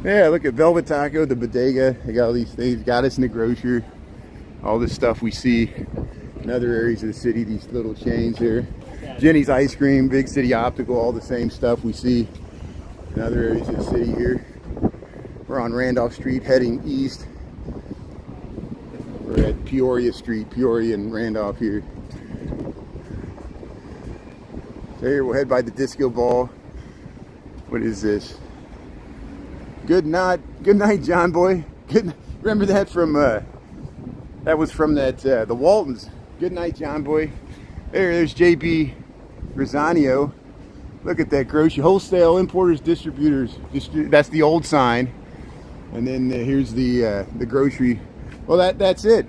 Yeah, look at Velvet Taco, the bodega. They got all these things. Got us in the grocery. All this stuff we see in other areas of the city, these little chains here. Jenny's Ice Cream, Big City Optical, all the same stuff we see in other areas of the city here. We're on Randolph Street heading east. We're at Peoria Street, Peoria and Randolph here. So here we'll head by the disco ball. What is this? Good night, John Boy. Remember that from that was from the Waltons. Good night, John Boy. There's JB Rosanio. Look at that, grocery wholesale importers, distributors. That's the old sign. And then here's the grocery. Well, that's it.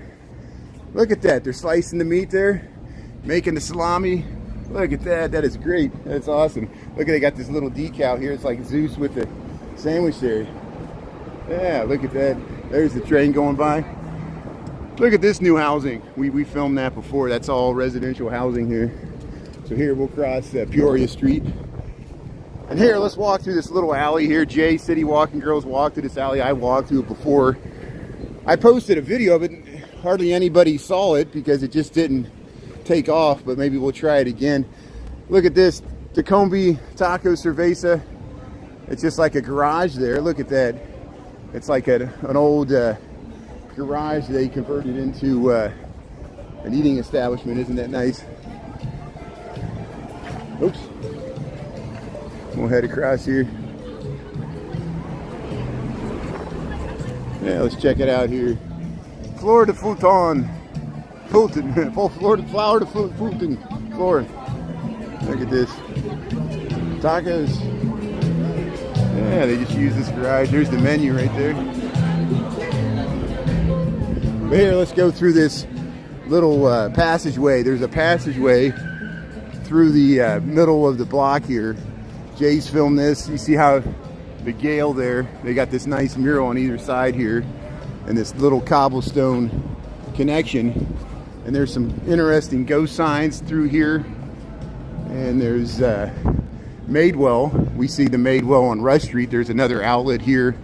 Look at that. They're slicing the meat there, making the salami. Look at that. That is great. That's awesome. Look at, they got this little decal here. It's like Zeus with the sandwich there. Yeah, look at that. There's the train going by. Look at this new housing. We filmed that before. That's all residential housing here. So here we'll cross Peoria Street. And here, let's walk through this little alley here. Jay City Walking Girls walk through this alley. I walked through it before. I posted a video of it. Hardly anybody saw it because it just didn't take off, but maybe we'll try it again. Look at this, Tacombe Taco Cerveza. It's just like a garage there. Look at that. It's like an old garage they converted into an eating establishment. Isn't that nice? Oops. We'll head across here. Yeah, let's check it out here. Florida Fulton. Florida flower to Fulton, Florida. Look at this. Tacos. Yeah, they just use this garage. There's the menu right there. But here, let's go through this little passageway. There's a passageway through the middle of the block here. Jay's filmed this. You see how the Gale there, they got this nice mural on either side here, and this little cobblestone connection. And there's some interesting ghost signs through here. And there's Madewell. We see the Madewell on Rush Street. There's another outlet here.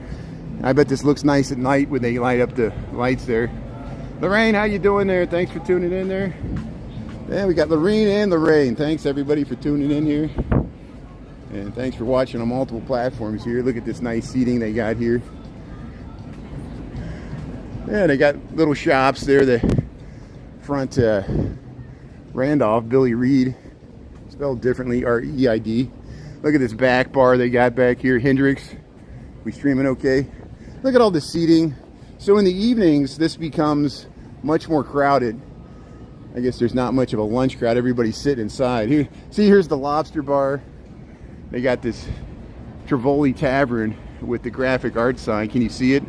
I bet this looks nice at night when they light up the lights there. Lorraine, how you doing there? Thanks for tuning in there. Yeah, we got Lorraine and Lorraine. Thanks everybody for tuning in here. And thanks for watching on multiple platforms here. Look at this nice seating they got here. Yeah, they got little shops there. The front Randolph, Billy Reed, spelled differently, R-E-I-D. Look at this back bar they got back here. Hendrix, we streaming okay? Look at all the seating. So in the evenings, this becomes much more crowded. I guess there's not much of a lunch crowd. Everybody's sitting inside. Here, see, here's the Lobster Bar. They got this Trivoli Tavern with the graphic art sign. Can you see it?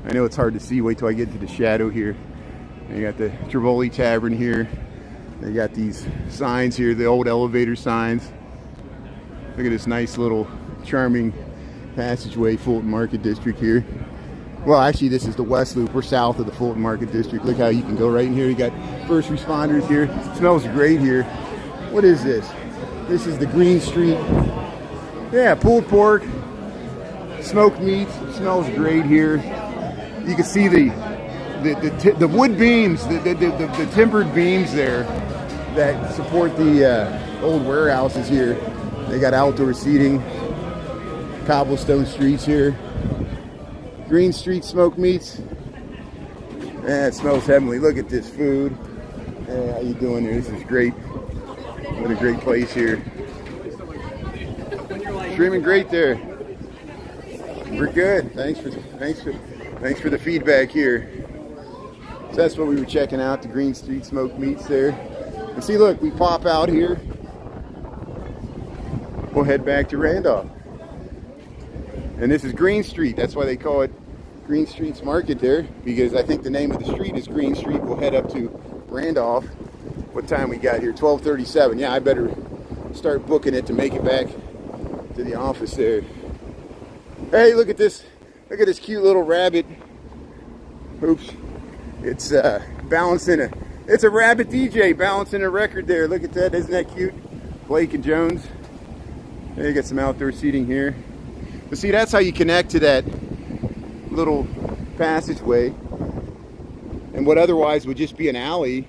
I know it's hard to see. Wait till I get to the shadow here. They got the Trivoli Tavern here. They got these signs here, the old elevator signs. Look at this nice little charming passageway, Fulton Market District here. Well, actually, this is the West Loop. We're south of the Fulton Market District. Look how you can go right in here. You got first responders here. It smells great here. What is this? This is the Green Street. Yeah, pulled pork, smoked meat. It smells great here. You can see the wood beams, the timbered beams there that support the old warehouses here. They got outdoor seating, cobblestone streets here. Green Street smoked meats. Yeah, it smells heavenly. Look at this food. Hey, how you doing there? This is great. What a great place here. Streaming great there. We're good. Thanks for the feedback here. So that's what we were checking out, the Green Street smoked meats there. And see, look, we pop out here. We'll head back to Randolph. And this is Green Street. That's why they call it Green Street's Market there, because I think the name of the street is Green Street. We'll head up to Randolph. What time we got here? 12:37. Yeah, I better start booking it to make it back to the office there. Hey, look at this. Look at this cute little rabbit. Oops. It's balancing it's a rabbit DJ balancing a record there. Look at that. Isn't that cute? Blake and Jones. There you got some outdoor seating here. But see, that's how you connect to that little passageway. And what otherwise would just be an alley,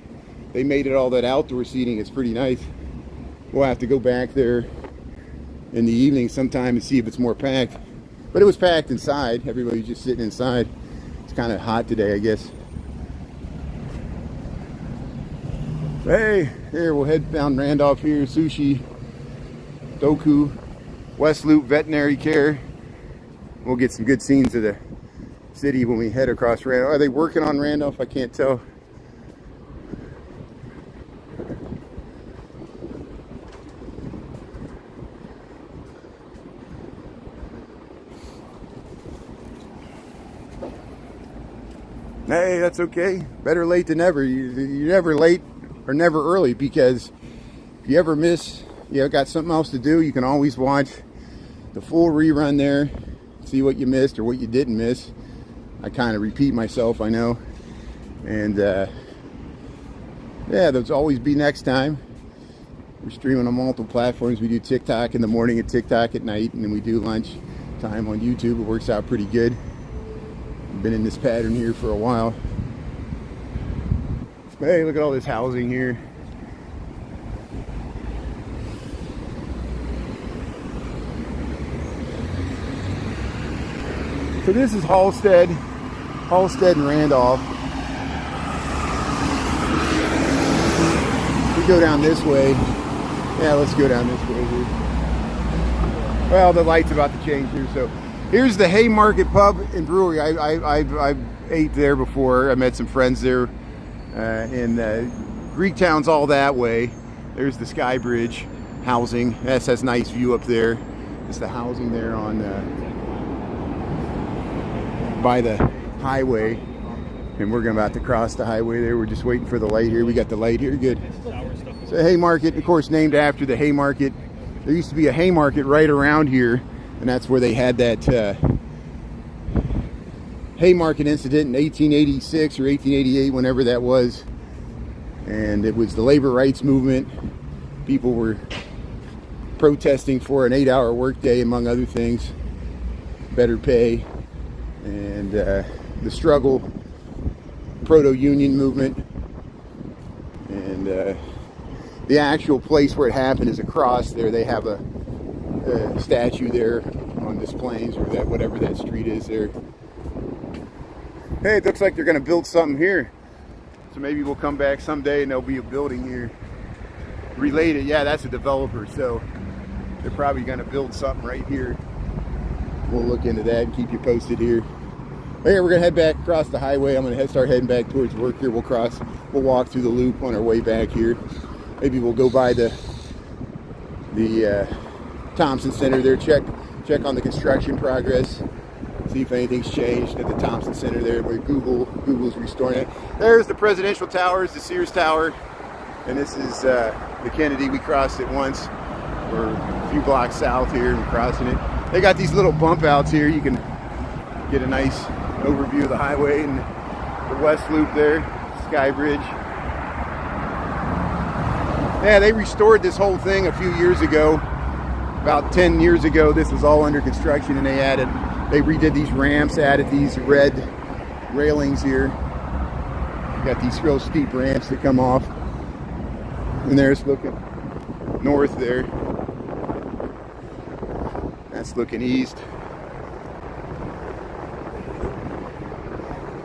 they made it all that outdoor seating. It's pretty nice. We'll have to go back there in the evening sometime and see if it's more packed. But it was packed inside. Everybody's just sitting inside. It's kind of hot today, I guess. Hey, here we'll head down Randolph here. Sushi. Doku, West Loop Veterinary Care. We'll get some good scenes of the city when we head across Randolph. Are they working on Randolph? I can't tell. Hey, that's okay. Better late than never. You're never late or never early, because if you ever miss, you got something else to do, you can always watch the full rerun there, see what you missed or what you didn't miss. I kind of repeat myself, I know. And yeah, there'll always be next time. We're streaming on multiple platforms. We do TikTok in the morning and TikTok at night, and then we do lunch time on YouTube. It works out pretty good. Been in this pattern here for a while. Hey, look at all this housing here. So this is Halstead and Randolph. We go down this way. Yeah, let's go down this way here. Well, the light's about to change here, so here's the Haymarket Pub and Brewery. I ate there before. I met some friends there. And Greektown's all that way. There's the Sky Bridge housing. That has nice view up there. It's the housing there on by the highway. And we're about to cross the highway there. We're just waiting for the light here. We got the light here. Good. So Haymarket, of course, named after the Haymarket. There used to be a Haymarket right around here. And that's where they had that Haymarket incident in 1886 or 1888, whenever that was. And it was the labor rights movement. People were protesting for an 8-hour workday, among other things, better pay, and the struggle, proto-union movement. And the actual place where it happened is across there. They have a statue there on Des Plaines, or that whatever that street is there. Hey, it looks like they're going to build something here, so maybe we'll come back someday and there'll be a building here related. Yeah, that's a developer, so they're probably going to build something right here. We'll look into that and keep you posted here. Hey, we're going to head back across the highway. I'm going to start heading back towards work here. We'll walk through the loop on our way back here. Maybe we'll go by the Thompson Center there, check on the construction progress, see if anything's changed at the Thompson Center there, where Google's restoring it. There's the Presidential Towers, the Sears Tower, and this is the Kennedy. We crossed it once. We're a few blocks south here, and we're crossing it. They got these little bump outs here. You can get a nice overview of the highway and the West Loop there, Sky Bridge. Yeah, they restored this whole thing a few years ago. About 10 years ago, this was all under construction, and they redid these ramps, added these red railings here. Got these real steep ramps that come off. And there's looking north there. That's looking east.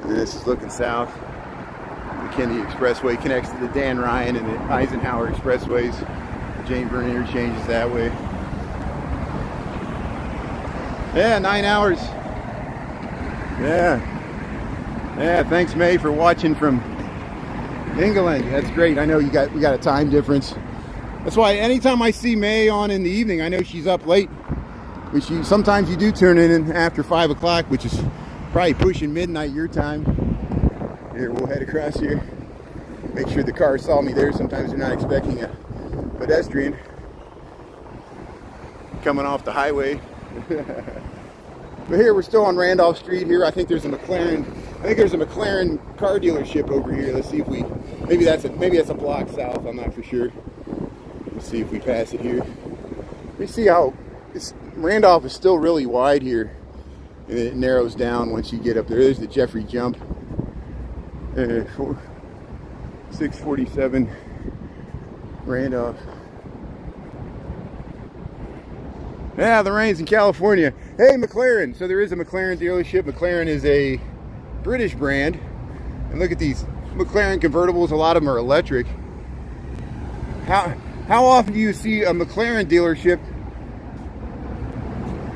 And this is looking south. The Kennedy Expressway connects to the Dan Ryan and the Eisenhower Expressways. The Jane Byrne interchange is that way. Yeah, 9 hours. Yeah, thanks May for watching from England. That's great. I know we got a time difference. That's why anytime I see May on in the evening, I know she's up late. Which sometimes you do turn in after 5 o'clock, which is probably pushing midnight your time. Here, we'll head across here. Make sure the car saw me there. Sometimes you're not expecting a pedestrian coming off the highway. But here we're still on Randolph Street here. I think there's a McLaren car dealership over here. Let's see if maybe that's a block south. I'm not for sure. Let's see if we pass it here. We see how Randolph is still really wide here, and it narrows down once you get up there. There's the Jeffrey Jump. 647 Randolph. Yeah, the rain's in California. Hey, McLaren. So there is a McLaren dealership. McLaren is a British brand. And look at these McLaren convertibles. A lot of them are electric. How often do you see a McLaren dealership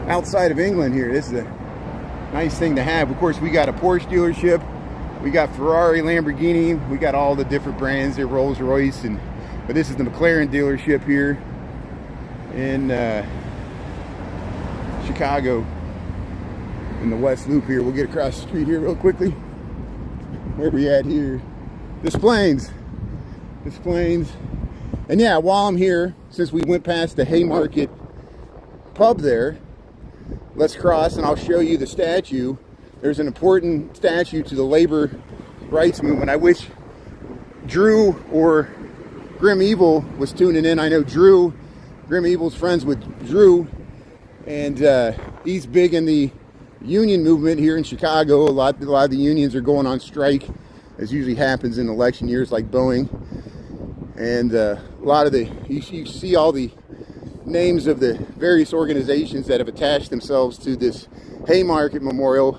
outside of England here. This is a nice thing to have. Of course, we got a Porsche dealership. We got Ferrari, Lamborghini. We got all the different brands there, Rolls Royce. But this is the McLaren dealership here in Chicago, in the West Loop here. We'll get across the street here real quickly. Where we at here? Des Plaines. And yeah, while I'm here, since we went past the Haymarket pub there, let's cross and I'll show you the statue. There's an important statue to the labor rights movement. I wish Drew or Grim Evil was tuning in. I know Drew, Grim Evil's friends with Drew, and he's big in the union movement here in Chicago. A lot of the unions are going on strike, as usually happens in election years, like Boeing. And a lot of you see all the names of the various organizations that have attached themselves to this Haymarket Memorial.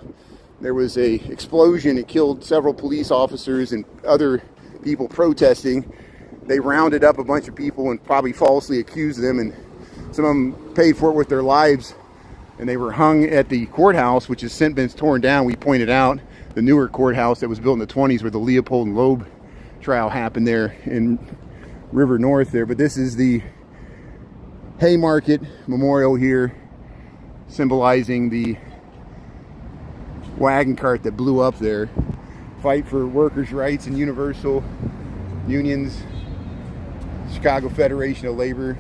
There was a explosion. It killed several police officers and other people protesting. They rounded up a bunch of people and probably falsely accused them, and some of them paid for it with their lives. And they were hung at the courthouse, which has since been torn down. We pointed out the newer courthouse that was built in the 20s, where the Leopold and Loeb trial happened there in River North there. But this is the Haymarket Memorial here, symbolizing the wagon cart that blew up there. Fight for workers' rights and universal unions. Chicago Federation of Labor.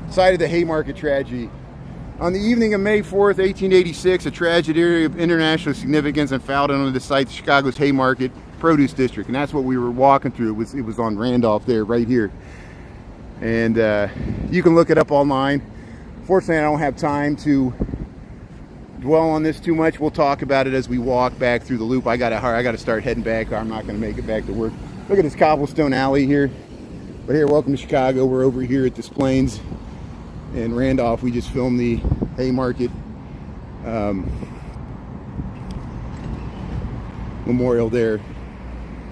Site of the Haymarket tragedy. On the evening of May 4th, 1886, a tragedy of international significance unfolded on the site of Chicago's Haymarket Produce District. And that's what we were walking through. It was on Randolph there, right here. And you can look it up online. Fortunately, I don't have time to dwell on this too much. We'll talk about it as we walk back through the loop. I gotta start heading back, or I'm not gonna make it back to work. Look at this cobblestone alley here. But here, welcome to Chicago. We're over here at Des Plaines and Randolph. We just filmed the Haymarket Memorial there.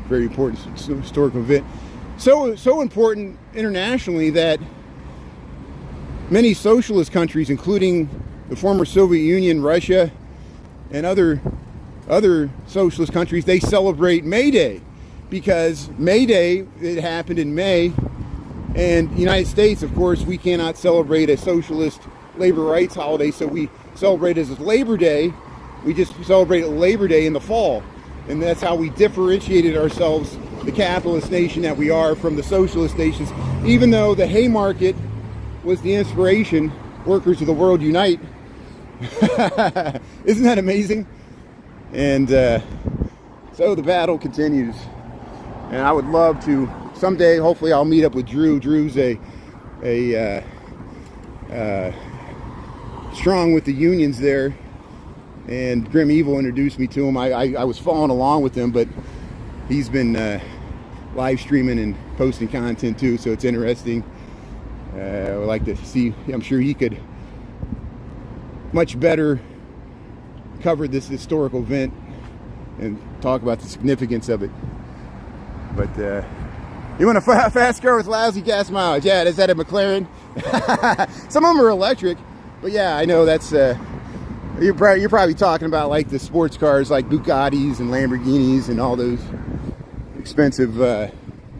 Very important historical event. So important internationally that many socialist countries, including the former Soviet Union, Russia, and other socialist countries, they celebrate May Day, because May Day, it happened in May, and the United States, of course, we cannot celebrate a socialist labor rights holiday, so we celebrate it as Labor Day. We just celebrate Labor Day in the fall, and that's how we differentiated ourselves, the capitalist nation that we are, from the socialist nations. Even though the Haymarket was the inspiration, workers of the world unite. Isn't that amazing? And so the battle continues, and I would love to someday, hopefully I'll meet up with Drew. Drew's strong with the unions there, and Grim Evil introduced me to him. I was following along with him, but he's been live streaming and posting content too, so it's interesting. I would like to see, I'm sure he could much better cover this historical event and talk about the significance of it. But you want a fast car with lousy gas mileage? Yeah, is that a McLaren? Some of them are electric, but yeah, I know that's you're probably talking about like the sports cars, like Bugattis and Lamborghinis and all those expensive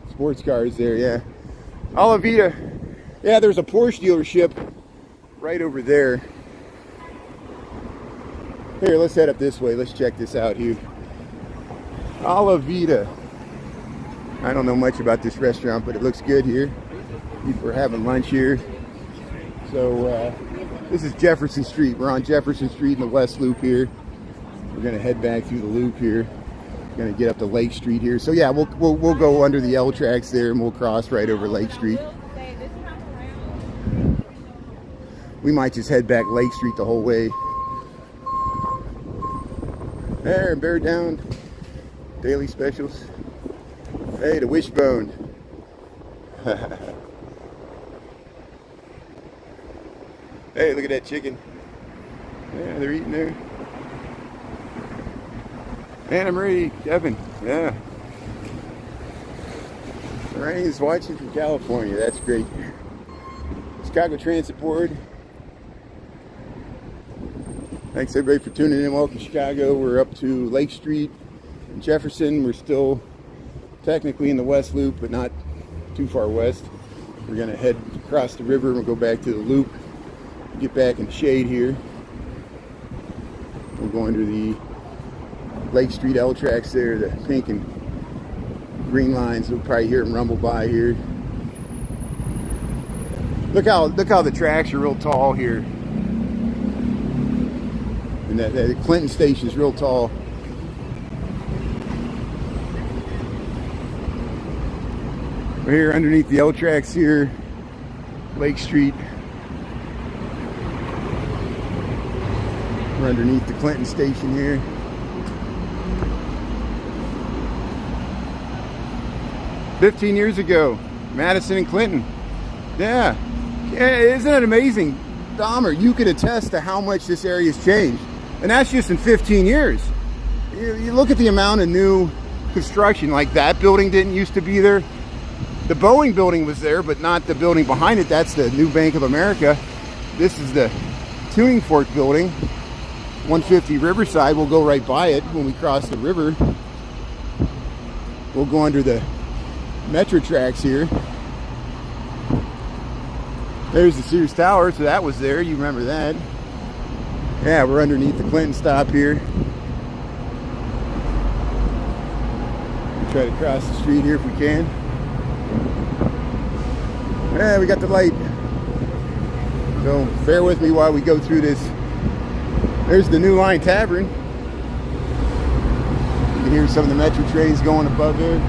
sports cars there. Yeah, Alavita. Yeah, there's a Porsche dealership right over there. Here, let's head up this way. Let's check this out here. Alavita. I don't know much about this restaurant, but it looks good here. People are having lunch here. So this is Jefferson Street. We're on Jefferson Street in the West Loop here. We're gonna head back through the loop here. We're gonna get up to Lake Street here. So yeah, we'll go under the L tracks there, and we'll cross right over Lake Street. We might just head back Lake Street the whole way. There, bear down. Daily specials. Hey, the wishbone. Hey, look at that chicken. Yeah, they're eating there. Anna Marie, Kevin, yeah. Lorraine's watching from California. That's great. Chicago Transit Board. Thanks everybody for tuning in. Welcome to Chicago. We're up to Lake Street in Jefferson. We're still technically in the West Loop, but not too far west. We're gonna head across the river and we'll go back to the loop, get back in the shade here. We'll go under the Lake Street L tracks there, the pink and green lines. We'll probably hear them rumble by here. Look how the tracks are real tall here. And that Clinton station is real tall. We're here underneath the L tracks here, Lake Street. We're underneath the Clinton station here. "15 years ago, Madison and Clinton." Yeah, isn't it amazing? Dahmer, you could attest to how much this area has changed. And that's just in 15 years. You look at the amount of new construction, like that building didn't used to be there. The Boeing building was there, but not the building behind it. That's the new Bank of America. This is the Tuning Fork building, 150 Riverside. We'll go right by it when we cross the river. We'll go under the metro tracks here. There's the Sears Tower, so that was there. You remember that. Yeah, we're underneath the Clinton stop here. We'll try to cross the street here if we can. Yeah, we got the light. So bear with me while we go through this. There's the New Line Tavern. You can hear some of the metro trains going above there.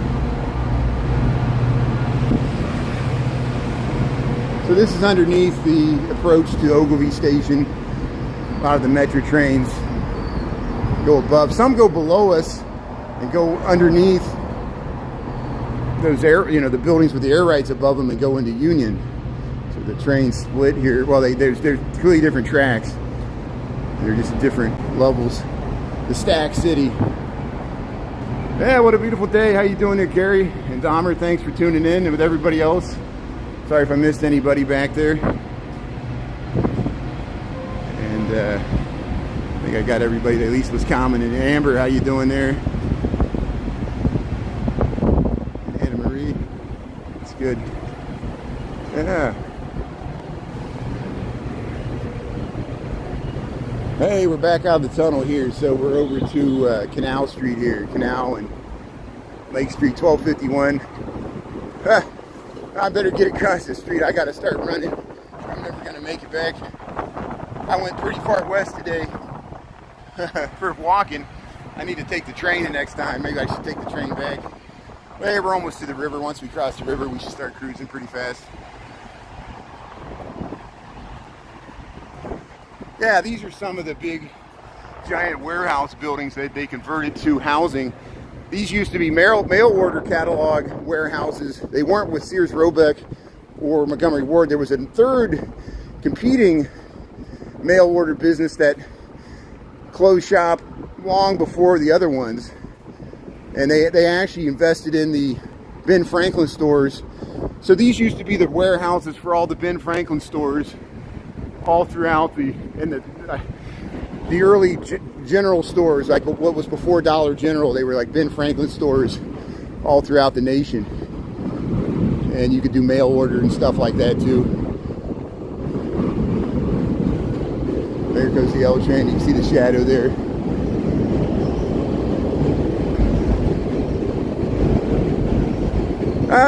So this is underneath the approach to Ogilvie Station. A lot of the metro trains go above. Some go below us and go underneath those the buildings with the air rights above them and go into Union. So the trains split here. Well, there's clearly different tracks. They're just different levels. The Stack City. Yeah, what a beautiful day. How you doing there, Gary and Dahmer? Thanks for tuning in, and with everybody else. Sorry if I missed anybody back there. And I think I got everybody that at least was commenting. Amber, how you doing there? And Anna Marie. It's good. Yeah. Hey, we're back out of the tunnel here. So we're over to Canal Street here. Canal and Lake Street, 1251. I better get across the street. I got to start running. I'm never going to make it back. I went pretty far west today for walking. I need to take the train the next time. Maybe I should take the train back. Well, we're almost to the river. Once we cross the river, we should start cruising pretty fast. Yeah, these are some of the big, giant warehouse buildings that they converted to housing. These used to be mail order catalog warehouses. They weren't with Sears Roebuck or Montgomery Ward. There was a third competing mail order business that closed shop long before the other ones. And they actually invested in the Ben Franklin stores. So these used to be the warehouses for all the Ben Franklin stores all throughout the early general stores, like what was before Dollar General. They were like Ben Franklin stores all throughout the nation, and you could do mail order and stuff like that too. There goes the L train. You can see the shadow there.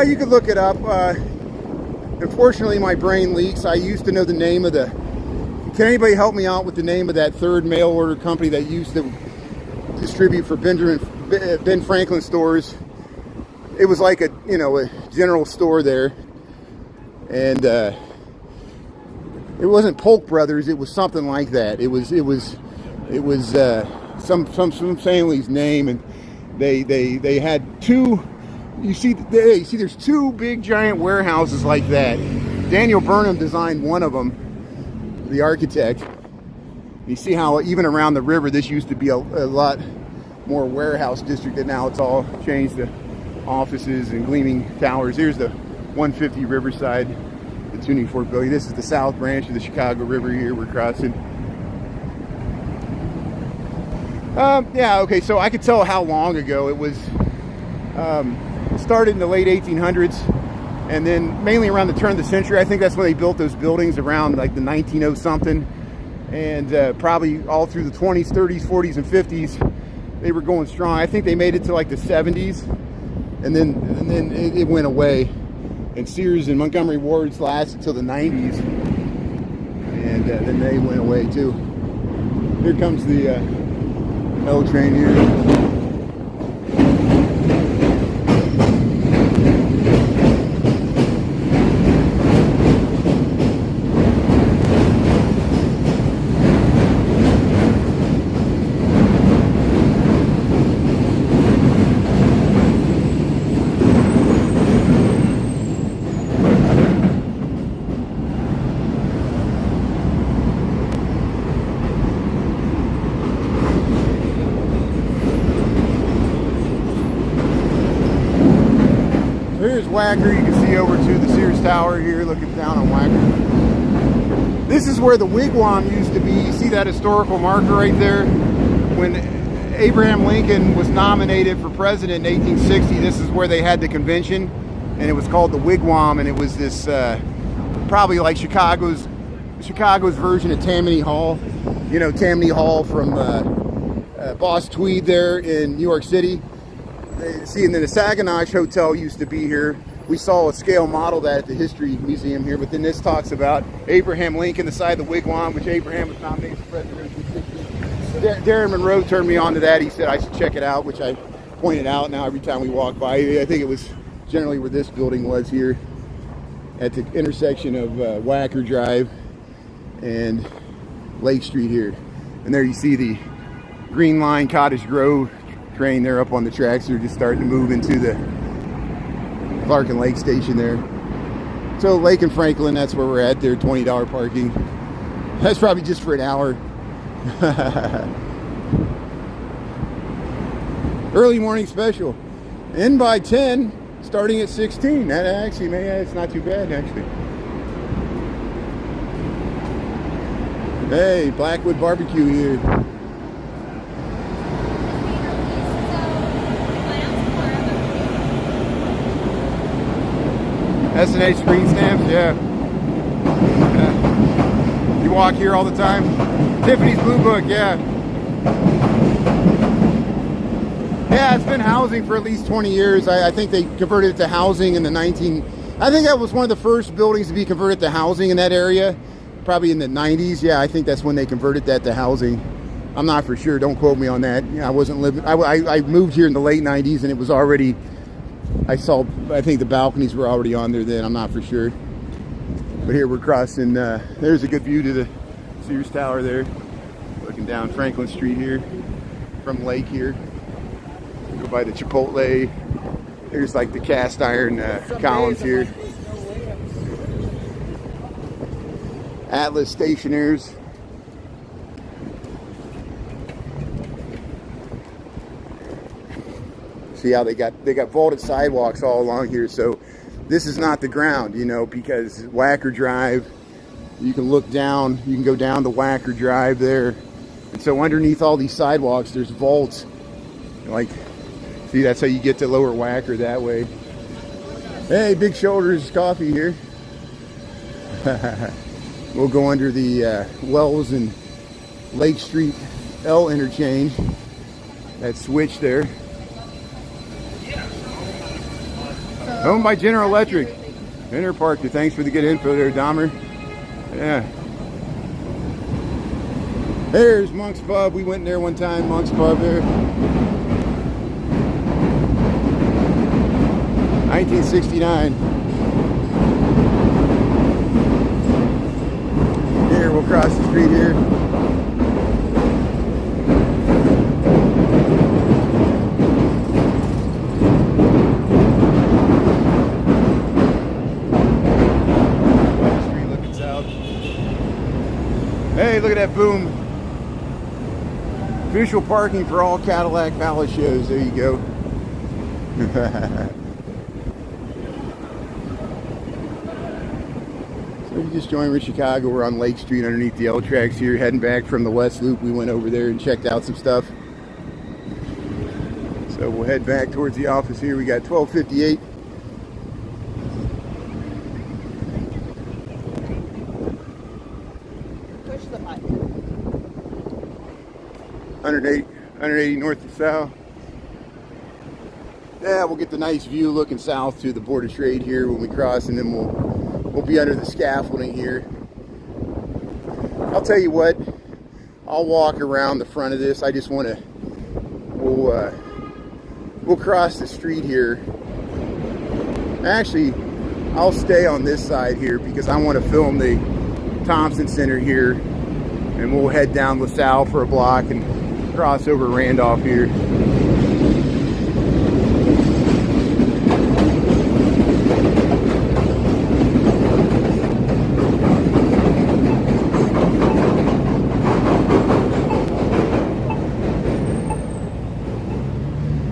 You could look it up. Unfortunately, my brain leaks. I used to know the name of the... Can anybody help me out with the name of that third mail order company that used to distribute for Ben Franklin stores? It was like a general store there, and it wasn't Polk Brothers. It was something like that. It was some family's name, and they had two. You see, there's two big giant warehouses like that. Daniel Burnham designed one of them, the architect. You see how even around the river, this used to be a lot more warehouse district, and now it's all changed to offices and gleaming towers. Here's the 150 Riverside, the Tuning Fork building. This is the south branch of the Chicago River here we're crossing. Yeah, okay, so I could tell how long ago it was. Started in the late 1800s, and then mainly around the turn of the century. I think that's when they built those buildings, around like the 1900 something, and probably all through the 20s, 30s, 40s, and 50s, they were going strong. I think they made it to like the 70s, and then it went away. And Sears and Montgomery Ward's lasted till the 90s, and then they went away too. Here comes the L train here. Here's Wacker. You can see over to the Sears Tower here, looking down on Wacker. This is where the Wigwam used to be. You see that historical marker right there? When Abraham Lincoln was nominated for president in 1860, this is where they had the convention, and it was called the Wigwam, and it was this probably like Chicago's version of Tammany Hall. You know, Tammany Hall from Boss Tweed there in New York City. See, and then the Saguenay Hotel used to be here. We saw a scale model that at the History Museum here, but then this talks about Abraham Lincoln, the side of the Wigwam, which Abraham was nominated for president in 1860. Darren Monroe turned me on to that. He said I should check it out, which I pointed out. Now every time we walk by, I think it was generally where this building was here at the intersection of Wacker Drive and Lake Street here. And there you see the Green Line Cottage Grove train there up on the tracks. They're just starting to move into the Clark and Lake Station there. So Lake and Franklin, that's where we're at there. $20 parking. That's probably just for an hour. Early morning special. In by 10, starting at 16. That actually, man, it's not too bad actually. Hey, Blackwood Barbecue here. S&H screen stamps, yeah. You walk here all the time? Tiffany's Blue Book, yeah. Yeah, it's been housing for at least 20 years. I think they converted it to housing in the I think that was one of the first buildings to be converted to housing in that area. Probably in the 90s. Yeah, I think that's when they converted that to housing. I'm not for sure. Don't quote me on that. Yeah, I wasn't living. I moved here in the late 90s, and it was already. I think the balconies were already on there then. I'm not for sure. But here we're crossing. There's a good view to the Sears Tower there. Looking down Franklin Street here from Lake here. Go by the Chipotle. There's like the cast iron columns here. Atlas Stationers. See how they got vaulted sidewalks all along here. So this is not the ground, you know, because Wacker Drive, you can look down, you can go down the Wacker Drive there. And so underneath all these sidewalks, there's vaults. Like, see, that's how you get to Lower Wacker that way. Hey, Big Shoulders Coffee here. We'll go under the Wells and Lake Street L interchange. That switch there. Owned by General Electric. Inter Parker. Thanks for the good info there, Dahmer. Yeah. There's Monk's Pub. We went there one time. Monk's Pub there. 1969. Here, we'll cross the street here. Hey, look at that boom. Official parking for all Cadillac Palace shows. There you go. So you just joined with Chicago. We're on Lake Street underneath the L tracks here, heading back from the West Loop. We went over there and checked out some stuff. So we'll head back towards the office here. We got 1258. Push the button. 180 north to south. Yeah, we'll get the nice view looking south to the Board of Trade here when we cross, and then we'll be under the scaffolding here. I'll tell you what, I'll walk around the front of this. I just want to, we'll cross the street here. Actually, I'll stay on this side here because I want to film the Thompson Center here, and we'll head down LaSalle for a block and cross over Randolph here.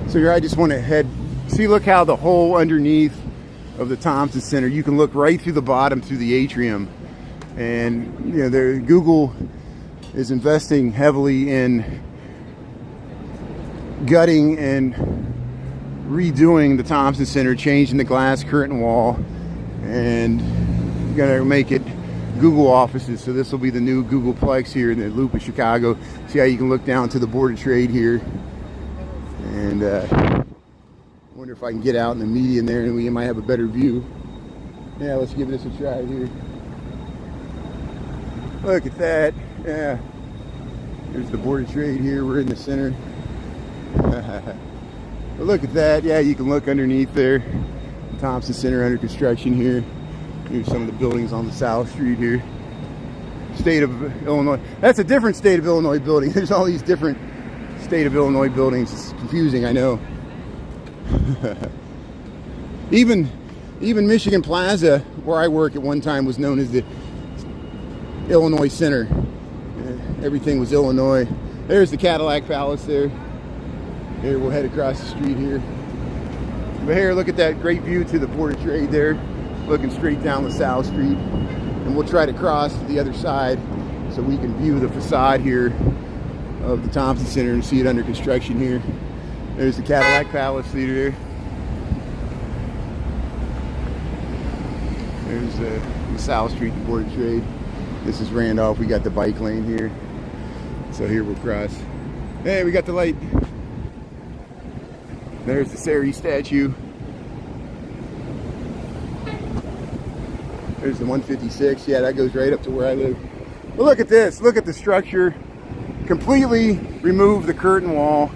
So here I just want to head, see, look how the hole underneath of the Thompson Center, you can look right through the bottom through the atrium. And you know, Google is investing heavily in gutting and redoing the Thompson Center, changing the glass curtain wall, and gonna make it Google offices. So this will be the new Googleplex here in the Loop of Chicago. See how you can look down to the Board of Trade here. And wonder if I can get out in the median there and we might have a better view. Yeah, let's give this a try here. Look at that. Yeah. There's the Board of Trade here. We're in the center. But look at that. Yeah, you can look underneath there. Thompson Center under construction here. Here's some of the buildings on the South Street here. State of Illinois. That's a different State of Illinois building. There's all these different State of Illinois buildings. It's confusing, I know. even Michigan Plaza, where I work at one time, was known as the Illinois Center. Everything was Illinois. There's the Cadillac Palace there. Here, we'll head across the street here. But here, look at that great view to the Board of Trade there, looking straight down the South Street. And we'll try to cross to the other side so we can view the facade here of the Thompson Center and see it under construction here. There's the Cadillac Palace Theater. There's the South Street, the Board of Trade. This is Randolph. We got the bike lane here. So here we'll cross. Hey, we got the light. There's the Sari statue. There's the 156. Yeah, that goes right up to where I live. But look at this. Look at the structure. Completely remove the curtain wall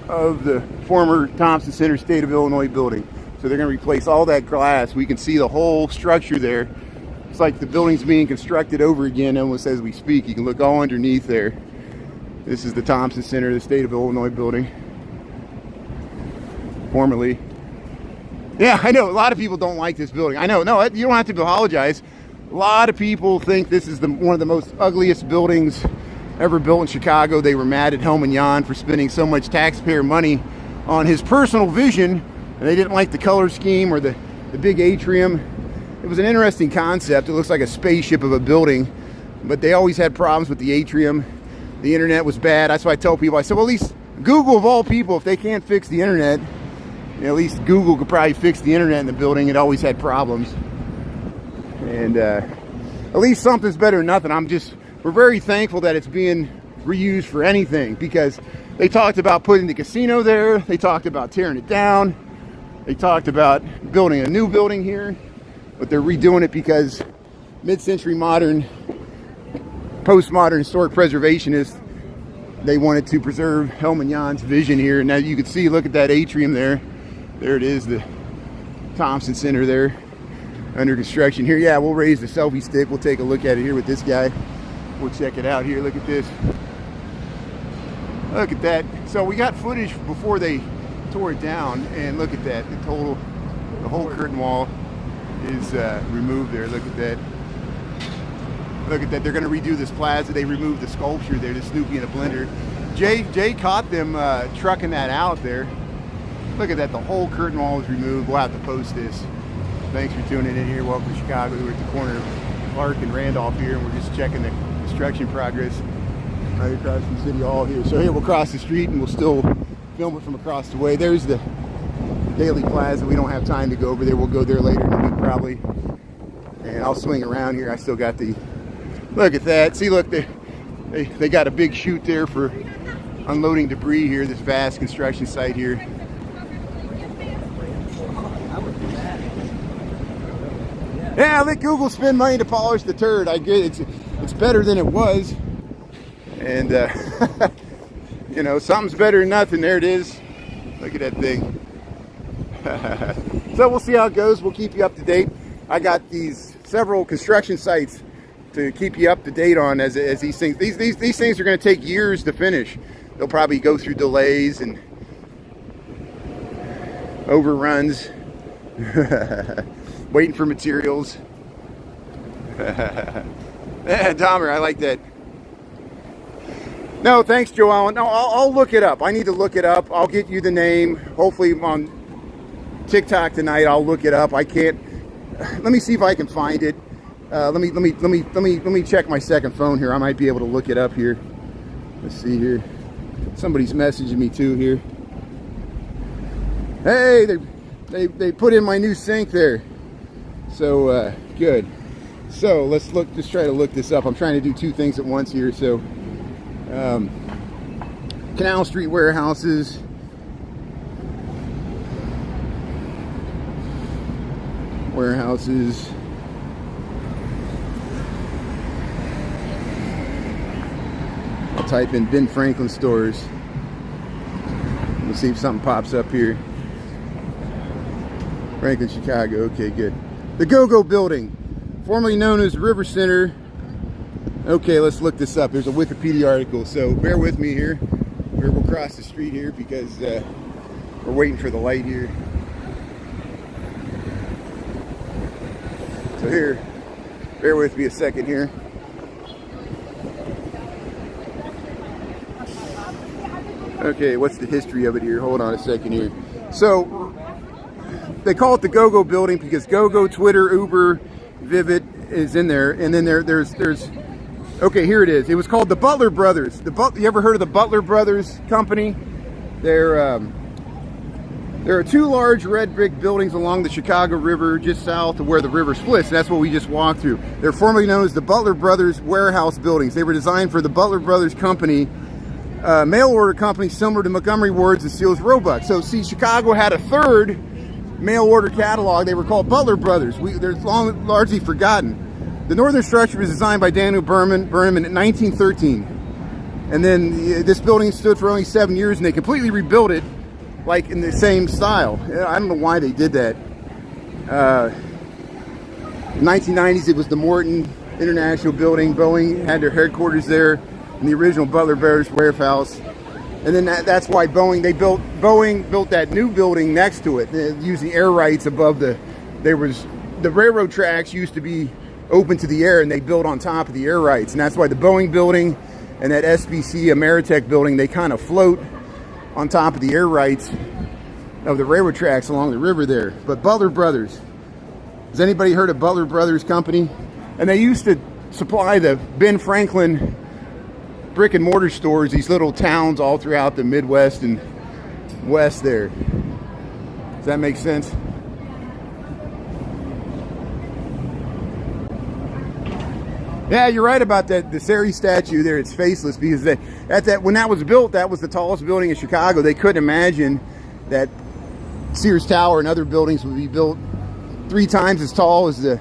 of the former Thompson Center State of Illinois building. So they're going to replace all that glass. We can see the whole structure there. It's like the building's being constructed over again almost as we speak. You can look all underneath there. This is the Thompson Center, the State of Illinois building. Formerly. Yeah, I know a lot of people don't like this building. I know, no, you don't have to apologize. A lot of people think this is one of the most ugliest buildings ever built in Chicago. They were mad at Helman Jan for spending so much taxpayer money on his personal vision, and they didn't like the color scheme or the big atrium. It was an interesting concept. It looks like a spaceship of a building, but they always had problems with the atrium. The internet was bad. That's why I tell people, I said, well, at least Google, of all people, if they can't fix the internet, you know, at least Google could probably fix the internet in the building. It always had problems. And at least something's better than nothing. We're very thankful that it's being reused for anything, because they talked about putting the casino there. They talked about tearing it down. They talked about building a new building here, but they're redoing it because mid-century modern, postmodern historic preservationists, they wanted to preserve Helman Jan's vision here. And now you can see, look at that atrium there. There it is, the Thompson Center there under construction here. Yeah, we'll raise the selfie stick. We'll take a look at it here with this guy. We'll check it out here. Look at this. Look at that. So we got footage before they tore it down, and look at that. The whole curtain wall is removed there. Look at that. Look at that. They're going to redo this plaza. They removed the sculpture there, the Snoopy in a blender. Jay caught them trucking that out there. Look at that. The whole curtain wall is removed. We'll have to post this. Thanks for tuning in here. Welcome to Chicago. We're at the corner of Clark and Randolph here, and we're just checking the construction progress right across from City Hall here. So here we'll cross the street and we'll still film it from across the way. There's the Daily Plaza. We don't have time to go over there. We'll go there later in the week probably. And I'll swing around here. I still got the, look at that. See, look, they got a big chute there for unloading debris here, this vast construction site here. Yeah, let Google spend money to polish the turd. I get it. It's better than it was. And, you know, something's better than nothing. There it is. Look at that thing. So we'll see how it goes. We'll keep you up to date. I got these several construction sites to keep you up to date on as these things. These things are going to take years to finish. They'll probably go through delays and overruns. Waiting for materials. Dahmer, I like that. No, thanks, Joellen. No, I'll look it up. I need to look it up. I'll get you the name. Hopefully on TikTok tonight. I'll look it up. I can't. Let me see if I can find it. Let me check my second phone here. I might be able to look it up here. Let's see here. Somebody's messaging me too here. Hey, they put in my new sink there. So good. So let's try to look this up. I'm trying to do two things at once here. So Canal Street warehouses. I'll type in Ben Franklin stores. We'll see if something pops up here. Franklin, Chicago. Okay, good. The Go-Go Building, formerly known as River Center. Okay, let's look this up. There's a Wikipedia article, so bear with me here. We'll cross the street here because we're waiting for the light here. So here, bear with me a second here. Okay, what's the history of it here? Hold on a second here. So they call it the Go-Go Building because Go-Go, Twitter, Uber, Vivid is in there, and then there's okay, here it is. It was called the Butler Brothers. You ever heard of the Butler Brothers company? There are two large red brick buildings along the Chicago River, just south of where the river splits. And that's what we just walked through. They're formerly known as the Butler Brothers warehouse buildings. They were designed for the Butler Brothers company, mail order company similar to Montgomery Ward's and Sears Roebuck. So see, Chicago had a third mail order catalog. They were called Butler Brothers. They're largely forgotten. The northern structure was designed by Daniel Berman in 1913. And then this building stood for only 7 years and they completely rebuilt it like in the same style. I don't know why they did that. In the 1990s, it was the Morton International Building. Boeing had their headquarters there in the original Butler Brothers warehouse. And then that's why Boeing built that new building next to it, using air rights above the railroad tracks used to be open to the air, and they built on top of the air rights. And that's why the Boeing building and that SBC Ameritech building, they kind of float on top of the air rights of the railroad tracks along the river there. But Butler Brothers, has anybody heard of Butler Brothers Company? And they used to supply the Ben Franklin brick and mortar stores, these little towns all throughout the Midwest and West there. Does that make sense? Yeah, you're right about that. The Seri statue there, it's faceless because when that was built, that was the tallest building in Chicago. They couldn't imagine that Sears Tower and other buildings would be built 3 times as tall as the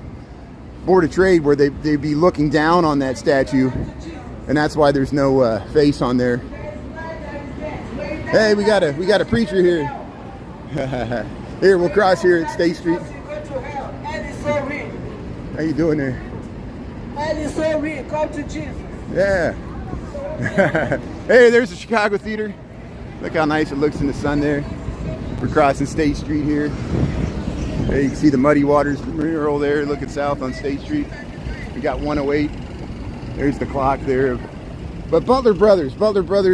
Board of Trade, where they'd be looking down on that statue. And that's why there's no face on there. Hey, we got a preacher here. Here, we'll cross here at State Street. How you doing there? Come to Jesus. Yeah. Hey, there's the Chicago Theater. Look how nice it looks in the sun there. We're crossing State Street here. There you can see the Muddy Waters mural there, looking south on State Street. We got 108. There's the clock there. But Butler Brothers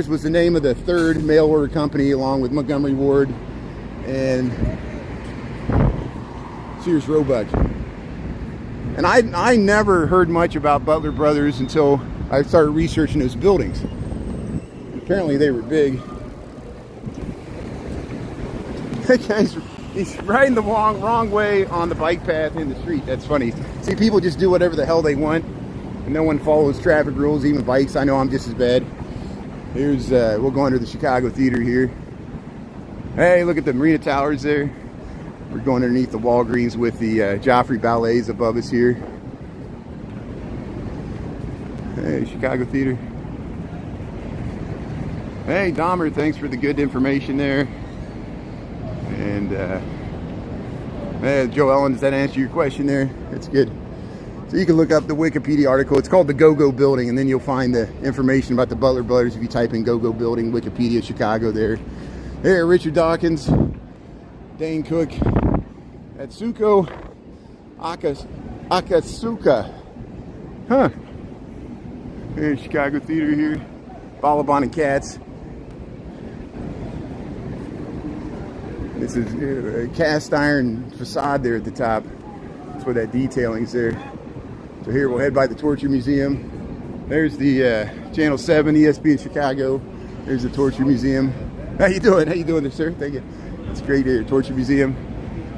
was the name of the third mail order company, along with Montgomery Ward and Sears Roebuck. And I never heard much about Butler Brothers until I started researching those buildings. Apparently they were big. He's riding the wrong way on the bike path in the street. That's funny. See, people just do whatever the hell they want, and no one follows traffic rules, even bikes. I know I'm just as bad. Here's, we'll go under the Chicago Theater here. Hey, look at the Marina Towers there. We're going underneath the Walgreens with the Joffrey Ballets above us here. Hey, Chicago Theater. Hey, Dahmer, thanks for the good information there. And Joe Ellen, does that answer your question there? That's good. So you can look up the Wikipedia article. It's called the Go-Go Building, and then you'll find the information about the Butler Brothers if you type in Go-Go Building, Wikipedia, Chicago there. There, Richard Dawkins, Dane Cook, Atsuko Akatsuka. Huh. There's Chicago Theater here. Balaban and Cats. This is a cast iron facade there at the top. That's where that detailing's there. So here we'll head by the Torture Museum. There's the Channel 7 ESP in Chicago. There's the Torture Museum. How you doing? How you doing there, sir? Thank you. It's great here, Torture Museum.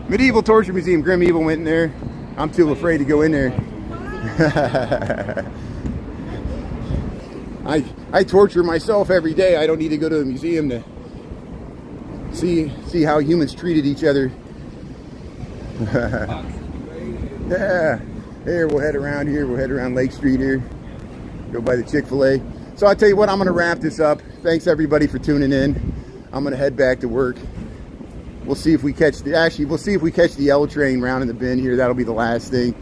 Medieval Torture Museum. Grim Evil went in there. I'm too afraid to go in there. I torture myself every day. I don't need to go to a museum to see how humans treated each other. Yeah. Here, we'll head around here. We'll head around Lake Street here. Go by the Chick-fil-A. So I'll tell you what, I'm going to wrap this up. Thanks everybody for tuning in. I'm going to head back to work. We'll see if we catch the L train round in the bend here. That'll be the last thing.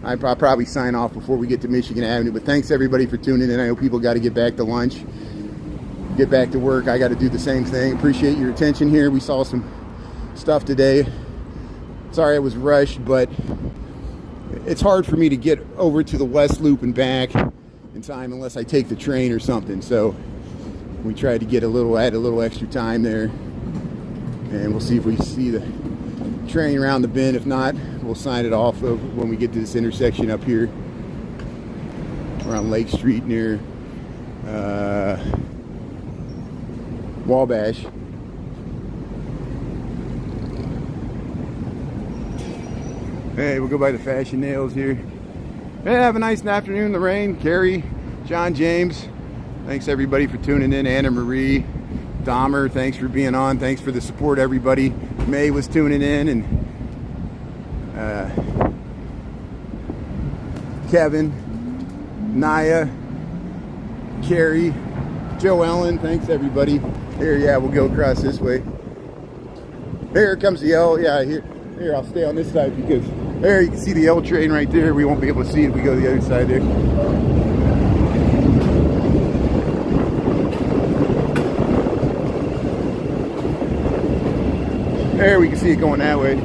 I'll probably sign off before we get to Michigan Avenue. But thanks everybody for tuning in. I know people got to get back to lunch, get back to work. I got to do the same thing. Appreciate your attention here. We saw some stuff today. Sorry I was rushed, but it's hard for me to get over to the West Loop and back in time unless I take the train or something. So we tried to get add a little extra time there, and we'll see if we see the train around the bend. If not, we'll sign it off when we get to this intersection up here around Lake Street near Wabash. Hey, we'll go by the Fashion Nails here. Hey, have a nice afternoon. The rain, Carrie, John James, thanks everybody for tuning in. Anna Marie, Dahmer, thanks for being on. Thanks for the support, everybody. May was tuning in, and Kevin, Naya, Carrie, Joe Ellen, thanks everybody. Here, yeah, we'll go across this way. Here comes the L. Yeah, here, I'll stay on this side because there you can see the L train right there. We won't be able to see it if we go to the other side there. There, we can see it going that way.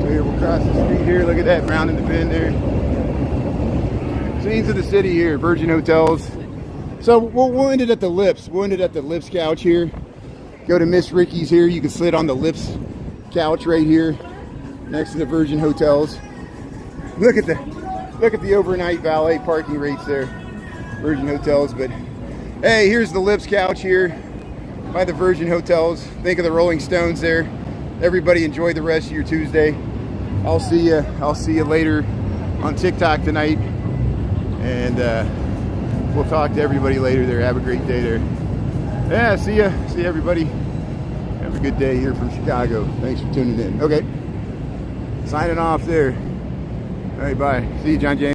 So here we'll cross the street here. Look at that, round in the bend there. Scenes of the city here, Virgin Hotels. So we'll end it at the Lips. We'll end it at the Lips couch here. Go to Miss Ricky's here. You can sit on the Lips couch right here next to the Virgin Hotels. Look at the overnight valet parking rates there. Virgin Hotels. But hey, here's the Lips couch here by the Virgin Hotels. Think of the Rolling Stones there. Everybody enjoy the rest of your Tuesday. I'll see you later on TikTok tonight, and we'll talk to everybody later there. Have a great day there. Yeah, see everybody. Have a good day here from Chicago. Thanks for tuning in. Okay, signing off there. All right, bye. See you, John James.